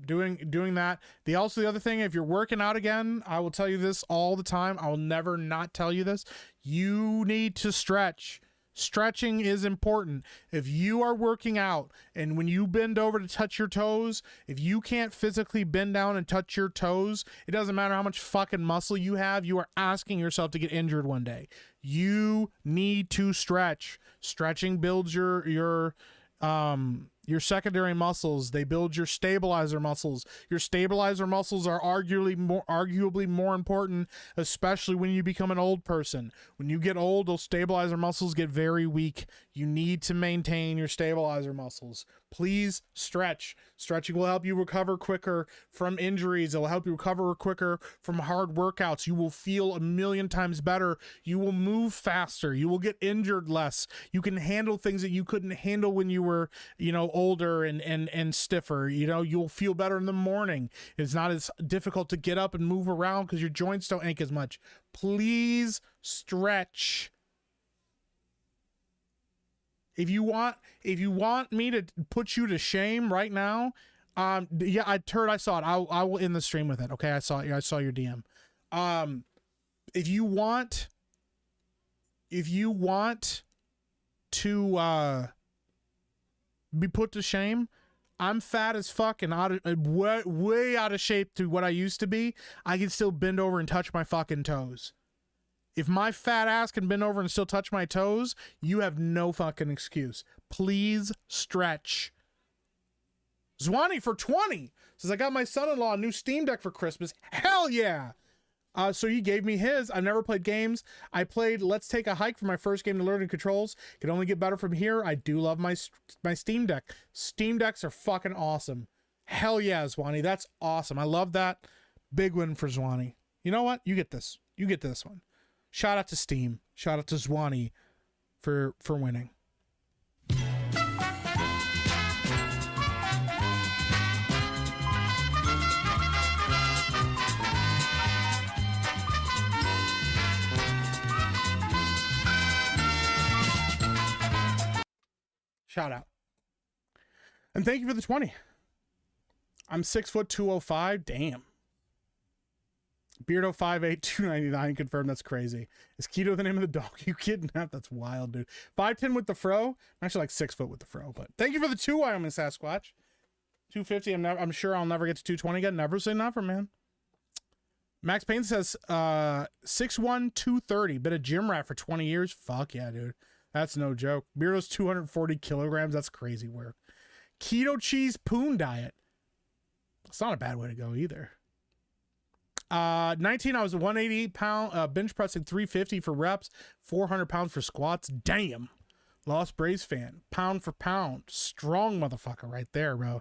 Doing that. The other thing, if you're working out again, I will tell you this all the time. I will never not tell you this. You need to stretch. Stretching is important. If you are working out and when you bend over to touch your toes, if you can't physically bend down and touch your toes, it doesn't matter how much fucking muscle you have, you are asking yourself to get injured one day. You need to stretch. Stretching builds your secondary muscles. They build your stabilizer muscles. Your stabilizer muscles are arguably more important, especially when you become an old person. When you get old, those stabilizer muscles get very weak. You need to maintain your stabilizer muscles. Please stretch. Stretching will help you recover quicker from injuries. It will help you recover quicker from hard workouts. You will feel a million times better. You will move faster. You will get injured less. You can handle things that you couldn't handle when you were, older and stiffer. You'll feel better in the morning. It's not as difficult to get up and move around because your joints don't ache as much. Please stretch. If you want me to put you to shame right now, I saw it. I will end the stream with it. Okay, I saw your DM. If you want to be put to shame, I'm fat as fuck and way out of shape to what I used to be. I can still bend over and touch my fucking toes. If my fat ass can bend over and still touch my toes, you have no fucking excuse. Please stretch. Zwanny for 20 says, I got my son-in-law a new Steam Deck for Christmas. Hell yeah. So he gave me his. I've never played games. I played Let's Take a Hike for my first game to learn controls. Can only get better from here. I do love my Steam Deck. Steam Decks are fucking awesome. Hell yeah, Zwanny. That's awesome. I love that. Big win for Zwanny. You know what? You get this. You get this one. Shout out to Steam. Shout out to Zwanny for winning. Shout out. And thank you for the 20. I'm 6 foot 205. Damn. Beardo 5'8", 299 confirmed. That's crazy. Is Keto the name of the dog you kidnapped? That's wild, dude. 5'10" with the fro. I'm actually like 6 foot with the fro, but thank you for the 2 Wyoming Sasquatch. 250. I'm sure I'll never get to 220 again. Never say never, man. Max Payne says 6'1", 230. Been a gym rat for 20 years. Fuck yeah, dude. That's no joke. Beardo's 240 kilograms. That's crazy work. Keto cheese poon diet. It's not a bad way to go either. 19, I was 180 pound, bench pressing 350 for reps, 400 pounds for squats. Damn. Lost Braves fan. Pound for pound. Strong motherfucker right there, bro.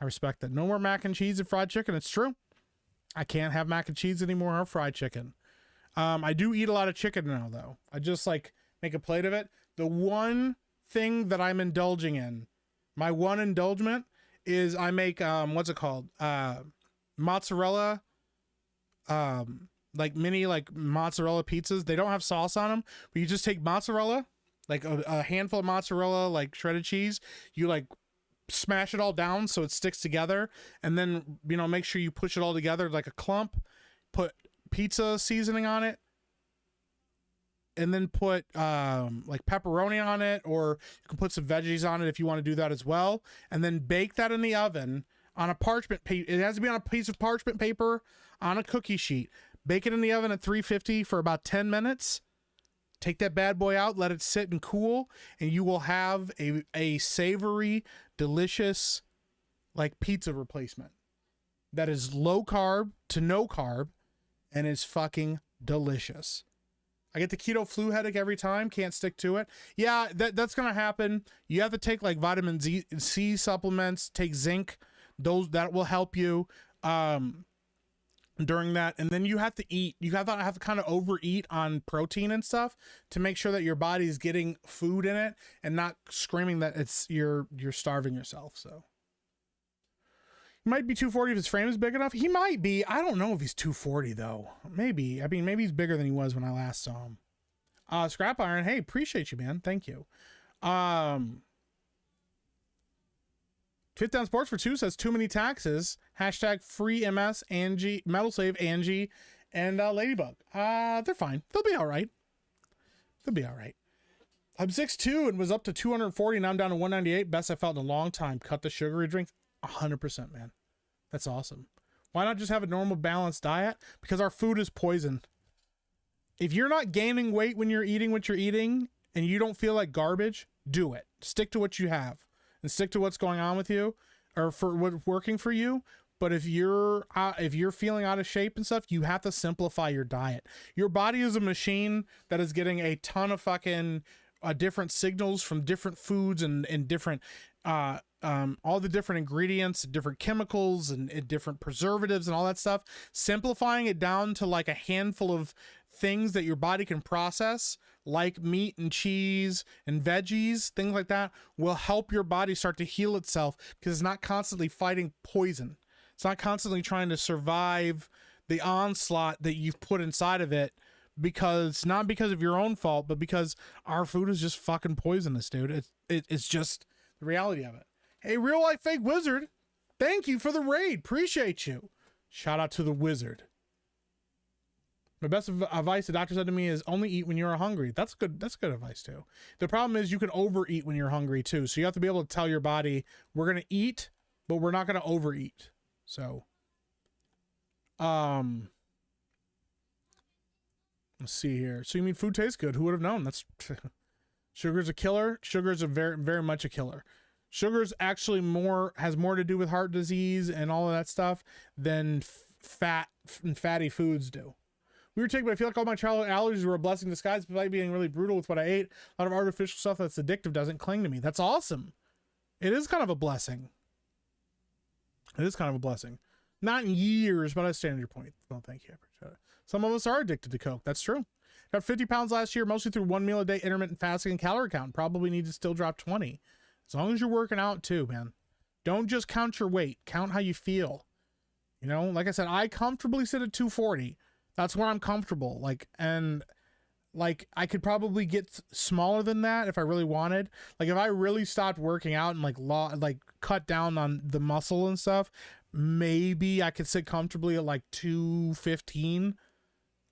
I respect that. No more mac and cheese and fried chicken. It's true. I can't have mac and cheese anymore or fried chicken. I do eat a lot of chicken now, though. I just like make a plate of it. The one thing that I'm indulging in, my one indulgement is I make, what's it called? Mozzarella, like mini like mozzarella pizzas. They don't have sauce on them, but you just take mozzarella, like a handful of mozzarella, like shredded cheese. You like smash it all down so it sticks together, and then, you know, make sure you push it all together like a clump. Put pizza seasoning on it, and then put like pepperoni on it, or you can put some veggies on it if you want to do that as well, and then bake that in the oven on a parchment paper. It has to be on a piece of parchment paper on a cookie sheet. Bake it in the oven at 350 for about 10 minutes. Take that bad boy out, let it sit and cool, and you will have a savory, delicious, like pizza replacement that is low carb to no carb and is fucking delicious. I get the keto flu headache every time. Can't stick to it. Yeah, that's going to happen. You have to take like vitamin C supplements, take zinc. Those that will help you during that. And then you have to eat. You have to kind of overeat on protein and stuff to make sure that your body's getting food in it and not screaming that you're starving yourself. So he might be 240 if his frame is big enough. He might be. I don't know if he's 240 though. Maybe. I mean, maybe he's bigger than he was when I last saw him. Scrap Iron. Hey, appreciate you, man. Thank you. Fifth Down Sports for 2 says too many taxes. Hashtag free MS, Angie, Metal Save, Angie, and Ladybug. They're fine. They'll be all right. They'll be all right. I'm 6'2" and was up to 240. Now I'm down to 198. Best I felt in a long time. Cut the sugary drinks. 100%, man. That's awesome. Why not just have a normal balanced diet? Because our food is poison. If you're not gaining weight when you're eating what you're eating and you don't feel like garbage, do it. Stick to what you have and stick to what's going on with you or for what's working for you. But if you're feeling out of shape and stuff, you have to simplify your diet. Your body is a machine that is getting a ton of fucking different signals from different foods and different all the different ingredients, different chemicals and different preservatives and all that stuff. Simplifying it down to like a handful of things that your body can process, like meat and cheese and veggies, things like that, will help your body start to heal itself because it's not constantly fighting poison. It's not constantly trying to survive the onslaught that you've put inside of it, because not because of your own fault, but because our food is just fucking poisonous, dude. It's just the reality of it. Hey, Real Life Fake Wizard, thank you for the raid. Appreciate you. Shout out to the wizard. My best advice the doctor said to me is only eat when you're hungry. That's good. That's good advice too. The problem is you can overeat when you're hungry too. So you have to be able to tell your body, we're going to eat, but we're not going to overeat. So, let's see here. So you mean food tastes good? Who would have known? That's sugar's a killer. Sugar's a very, very much a killer. Sugar's actually has more to do with heart disease and all of that stuff than fat and fatty foods do. We were taking, but I feel like all my childhood allergies were a blessing in disguise despite being really brutal with what I ate. A lot of artificial stuff that's addictive doesn't cling to me. That's awesome. It is kind of a blessing. It is kind of a blessing. Not in years, but I understand your point. Well, thank you. I appreciate it. Some of us are addicted to Coke. That's true. Got 50 pounds last year, mostly through 1 meal a day, intermittent fasting and calorie count. Probably need to still drop 20. As long as you're working out too, man. Don't just count your weight. Count how you feel. You know, like I said, I comfortably sit at 240. That's where I'm comfortable. Like, and Like, I could probably get smaller than that if I really wanted. Like, if I really stopped working out and like cut down on the muscle and stuff, maybe I could sit comfortably at like 215.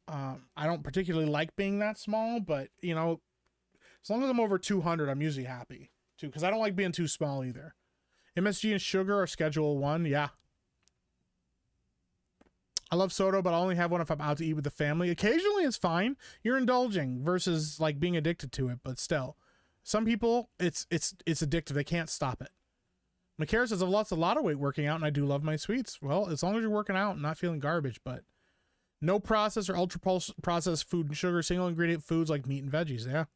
I don't particularly like being that small, but you know, as long as I'm over 200, I'm usually happy too, because I don't like being too small either. MSG and sugar are Schedule 1. Yeah. I love soda, but I only have one if I'm out to eat with the family. Occasionally it's fine. You're indulging versus like being addicted to it, but still. Some people, it's addictive. They can't stop it. McCara says, I've lost a lot of weight working out and I do love my sweets. Well, as long as you're working out and not feeling garbage, but no processed or ultra processed food and sugar, single ingredient foods like meat and veggies. Yeah.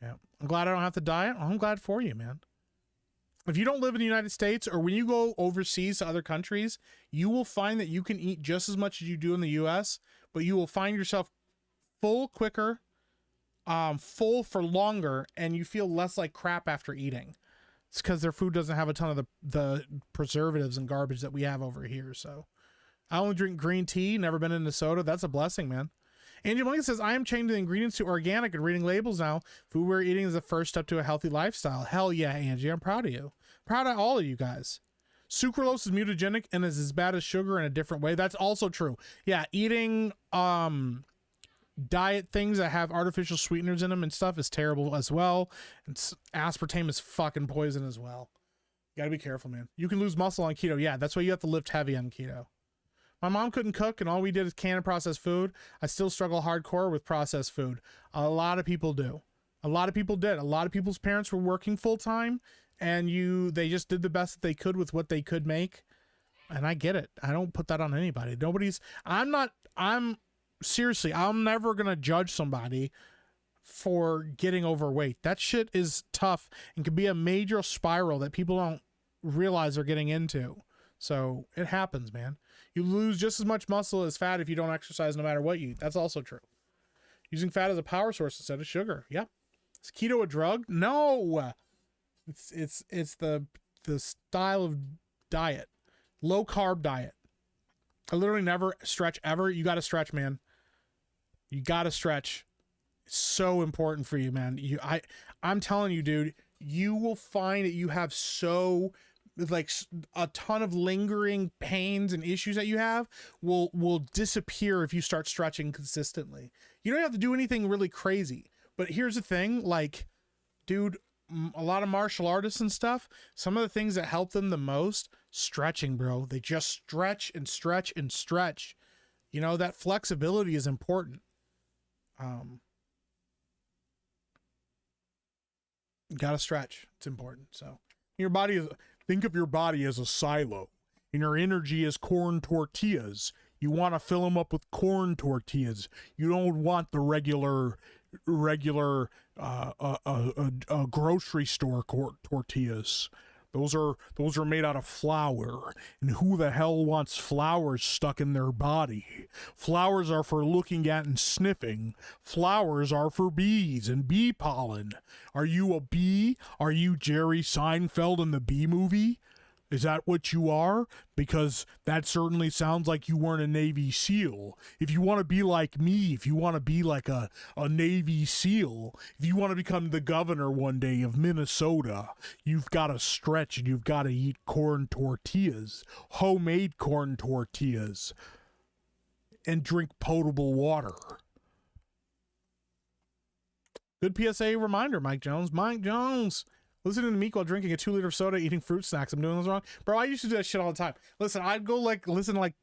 Yeah. I'm glad I don't have to diet. I'm glad for you, man. If you don't live in the United States or when you go overseas to other countries, you will find that you can eat just as much as you do in the US, but you will find yourself full quicker, full for longer, and you feel less like crap after eating. It's because their food doesn't have a ton of the preservatives and garbage that we have over here. So I only drink green tea, never been into soda. That's a blessing, man. Angie Monkey says, I am changing the ingredients to organic and reading labels now. Food we're eating is the first step to a healthy lifestyle. Hell yeah, Angie. I'm proud of you. Proud of all of you guys. Sucralose is mutagenic and is as bad as sugar in a different way. That's also true. Yeah, eating diet things that have artificial sweeteners in them and stuff is terrible as well. And aspartame is fucking poison as well. You gotta be careful, man. You can lose muscle on keto. Yeah, that's why you have to lift heavy on keto. My mom couldn't cook and all we did is can and processed food. I still struggle hardcore with processed food. A lot of people do. A lot of people did. A lot of people's parents were working full time and they just did the best that they could with what they could make. And I get it. I don't put that on anybody. Seriously, I'm never going to judge somebody for getting overweight. That shit is tough and can be a major spiral that people don't realize they're getting into. So it happens, man. You lose just as much muscle as fat if you don't exercise no matter what you eat. That's also true. Using fat as a power source instead of sugar. Yep. Is keto a drug? No. It's the style of diet. Low carb diet. I literally never stretch ever. You got to stretch, man. You got to stretch. It's so important for you, man. I'm telling you, dude, you will find that you have like a ton of lingering pains and issues that you have will disappear if you start stretching consistently. You don't have to do anything really crazy, but here's the thing, like, dude, a lot of martial artists and stuff, some of the things that help them the most, stretching, bro. They just stretch and stretch and stretch. You know, that flexibility is important. Gotta stretch. It's important. So think of your body as a silo, and your energy is corn tortillas. You want to fill them up with corn tortillas. You don't want the regular grocery store tortillas. Those are made out of flour, and who the hell wants flowers stuck in their body? Flowers are for looking at and sniffing. Flowers are for bees and bee pollen. Are you a bee? Are you Jerry Seinfeld in the Bee Movie? Is that what you are? Because that certainly sounds like you weren't a Navy SEAL. If you want to be like me, if you want to be like a Navy SEAL, if you want to become the governor one day of Minnesota, you've got to stretch and you've got to eat corn tortillas, homemade corn tortillas, and drink potable water. Good PSA reminder, Mike Jones. Mike Jones. Listening to Meek while drinking a 2-liter soda, eating fruit snacks. I'm doing this wrong, bro. I used to do that shit all the time. Listen, I'd go listen to what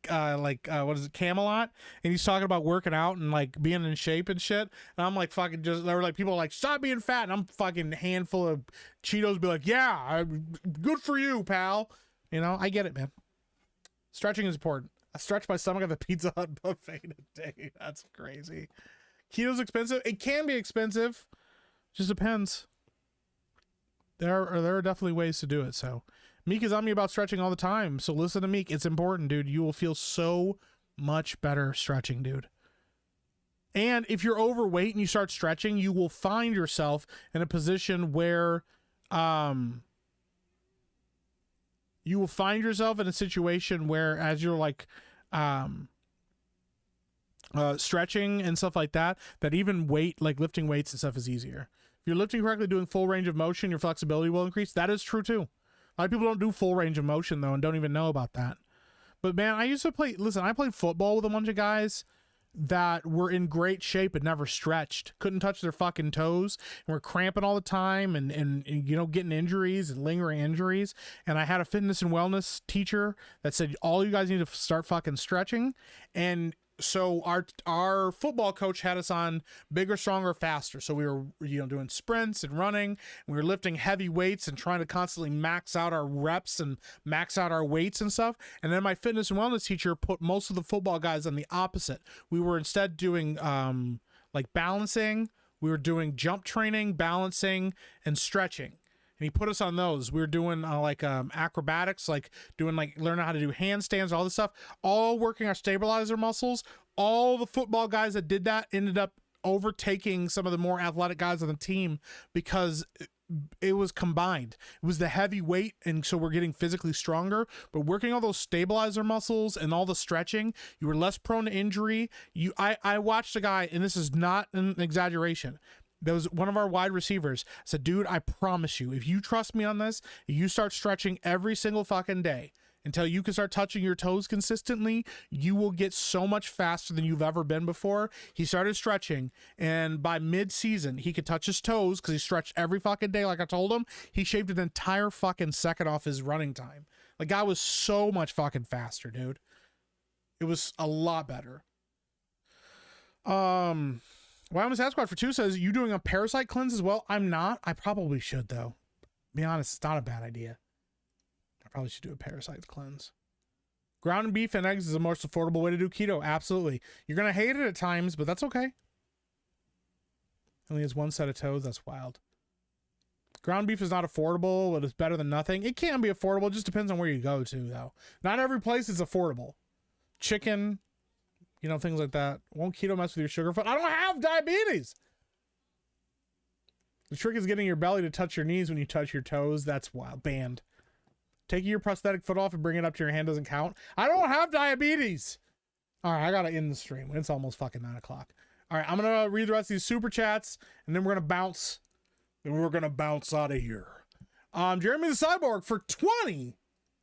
is it, Camelot, and he's talking about working out and like being in shape and shit. And I'm like fucking just, they were like, people are like, stop being fat, and I'm fucking handful of Cheetos, be like, yeah, good for you, pal. You know, I get it, man. Stretching is important. I stretch my stomach at the Pizza Hut buffet today. That's crazy. Keto's expensive. It can be expensive. Just depends. There are definitely ways to do it. So Meek is on me about stretching all the time. So listen to Meek. It's important, dude. You will feel so much better stretching, dude. And if you're overweight and you start stretching, you will find yourself in a position where you will find yourself in a situation where as you're like stretching and stuff like that, that even weight, like lifting weights and stuff, is easier. If you're lifting correctly, doing full range of motion, your flexibility will increase. That is true too. A lot of people don't do full range of motion though and don't even know about that. But man, I used to play, listen, I played football with a bunch of guys that were in great shape but never stretched, couldn't touch their fucking toes, and were cramping all the time and you know, getting injuries and lingering injuries. And I had a fitness and wellness teacher that said, all you guys need to start fucking stretching. And so our football coach had us on bigger, stronger, faster. So we were, you know, doing sprints and running. We were lifting heavy weights and trying to constantly max out our reps and max out our weights and stuff. And then my fitness and wellness teacher put most of the football guys on the opposite. We were instead doing like balancing. We were doing jump training, balancing, and stretching. And he put us on those. We were doing like acrobatics, like doing like learning how to do handstands, all this stuff, all working our stabilizer muscles. All the football guys that did that ended up overtaking some of the more athletic guys on the team because it was combined. It was the heavy weight, and so we're getting physically stronger, but working all those stabilizer muscles and all the stretching, you were less prone to injury. I watched a guy, and this is not an exaggeration, that was one of our wide receivers, said, dude, I promise you, if you trust me on this, if you start stretching every single fucking day until you can start touching your toes consistently, you will get so much faster than you've ever been before. He started stretching, and by mid-season, he could touch his toes because he stretched every fucking day like I told him. He shaved an entire fucking second off his running time. The guy was so much fucking faster, dude. It was a lot better. Wyoming Sasquatch for 2 says, you doing a parasite cleanse as well? I'm not. I probably should, though. Be honest, it's not a bad idea. I probably should do a parasite cleanse. Ground beef and eggs is the most affordable way to do keto. Absolutely. You're going to hate it at times, but that's okay. Only has one set of toes. That's wild. Ground beef is not affordable, but it's better than nothing. It can be affordable. It just depends on where you go to, though. Not every place is affordable. Chicken, you know, things like that. Won't keto mess with your sugar foot? I don't have diabetes. The trick is getting your belly to touch your knees when you touch your toes. That's wild. Banned. Taking your prosthetic foot off and bringing it up to your hand doesn't count. I don't have diabetes. All right, I got to end the stream. It's almost fucking 9 o'clock. All right, I'm going to read the rest of these super chats, and then we're going to bounce. And we're going to bounce out of here. Jeremy the Cyborg for 20.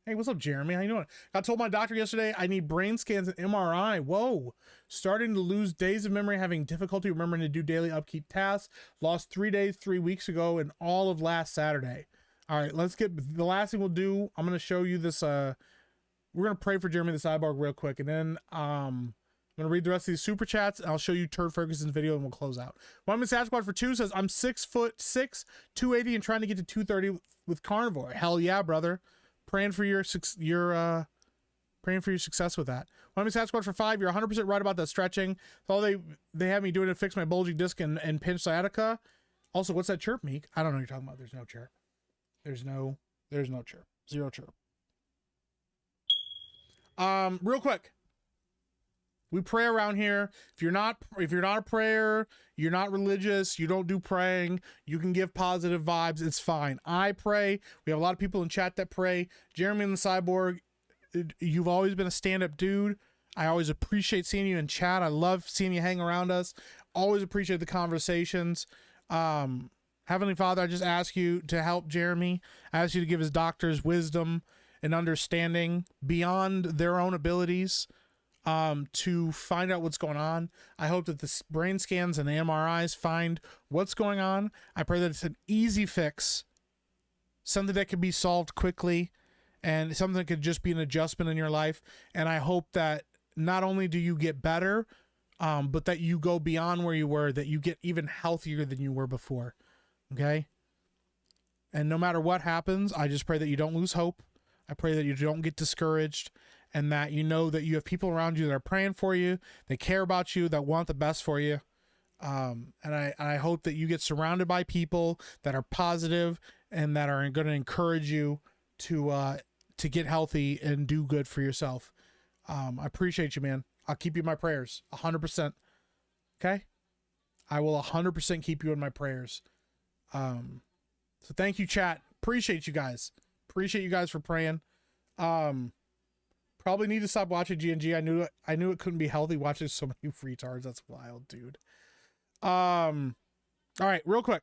Hey, what's up, Jeremy? How you doing? Got told my doctor yesterday I need brain scans and MRI. Whoa. Starting to lose days of memory, having difficulty remembering to do daily upkeep tasks. Lost 3 days 3 weeks ago and all of last Saturday. All right, let's get the last thing we'll do. I'm going to show you this. We're going to pray for Jeremy the Cyborg real quick. And then I'm going to read the rest of these super chats. And I'll show you Turd Ferguson's video and we'll close out. Wyoming Sasquatch for 2 says, I'm 6'6", 280 and trying to get to 230 with carnivore. Hell yeah, brother. Praying for your success with that. Wyoming Sasquatch for 5, you're 100% right about that stretching. That's all they have me doing to fix my bulging disc and pinch sciatica. Also, what's that chirp, Meek? I don't know what you're talking about. There's no chirp. There's no chirp. Zero chirp. Real quick. We pray around here. If you're not a prayer, you're not religious, you don't do praying, you can give positive vibes, it's fine. I pray. We have a lot of people in chat that pray. Jeremy and the Cyborg, you've always been a stand-up dude. I always appreciate seeing you in chat. I love seeing you hang around us. Always appreciate the conversations. Heavenly Father, I just ask you to help Jeremy. I ask you to give his doctors wisdom and understanding beyond their own abilities. To find out what's going on. I hope that the brain scans and the MRIs find what's going on. I pray that it's an easy fix, something that can be solved quickly, and something that could just be an adjustment in your life. And I hope that not only do you get better, but that you go beyond where you were, that you get even healthier than you were before. Okay? And no matter what happens, I just pray that you don't lose hope. I pray that you don't get discouraged. And that you know that you have people around you that are praying for you, they care about you, that want the best for you. And I hope that you get surrounded by people that are positive and that are going to encourage you to get healthy and do good for yourself. I appreciate you, man. I'll keep you in my prayers, 100%. Okay? I will 100% keep you in my prayers. So thank you, chat. Appreciate you guys. Appreciate you guys for praying. Probably need to stop watching GNG. I knew it couldn't be healthy watching so many retards. That's wild, dude. All right, real quick.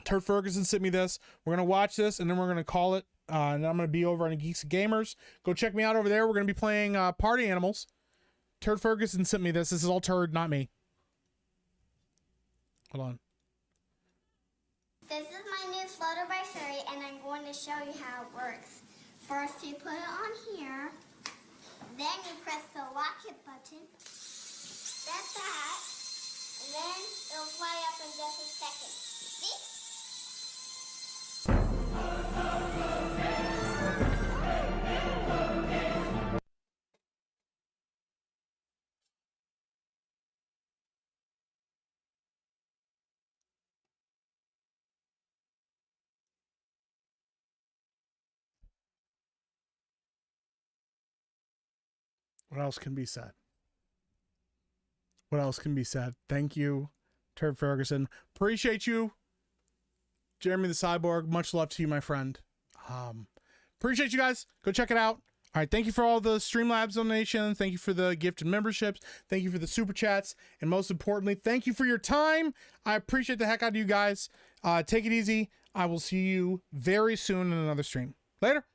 Turd Ferguson sent me this. We're gonna watch this and then we're gonna call it. And I'm gonna be over on Geeks and Gamers. Go check me out over there. We're gonna be playing Party Animals. Turd Ferguson sent me this. This is all Turd, not me. Hold on. This is my new floater by Sherry, and I'm going to show you how it works. First, you put it on here. Then you press the lock it button. That's that. And then it'll fly up in just a second. See? What else can be said? What else can be said? Thank you, Turd Ferguson. Appreciate you, Jeremy the Cyborg. Much love to you, my friend. Appreciate you guys. Go check it out. All right. Thank you for all the Streamlabs donations. Thank you for the gifted memberships. Thank you for the super chats. And most importantly, thank you for your time. I appreciate the heck out of you guys. Take it easy. I will see you very soon in another stream. Later.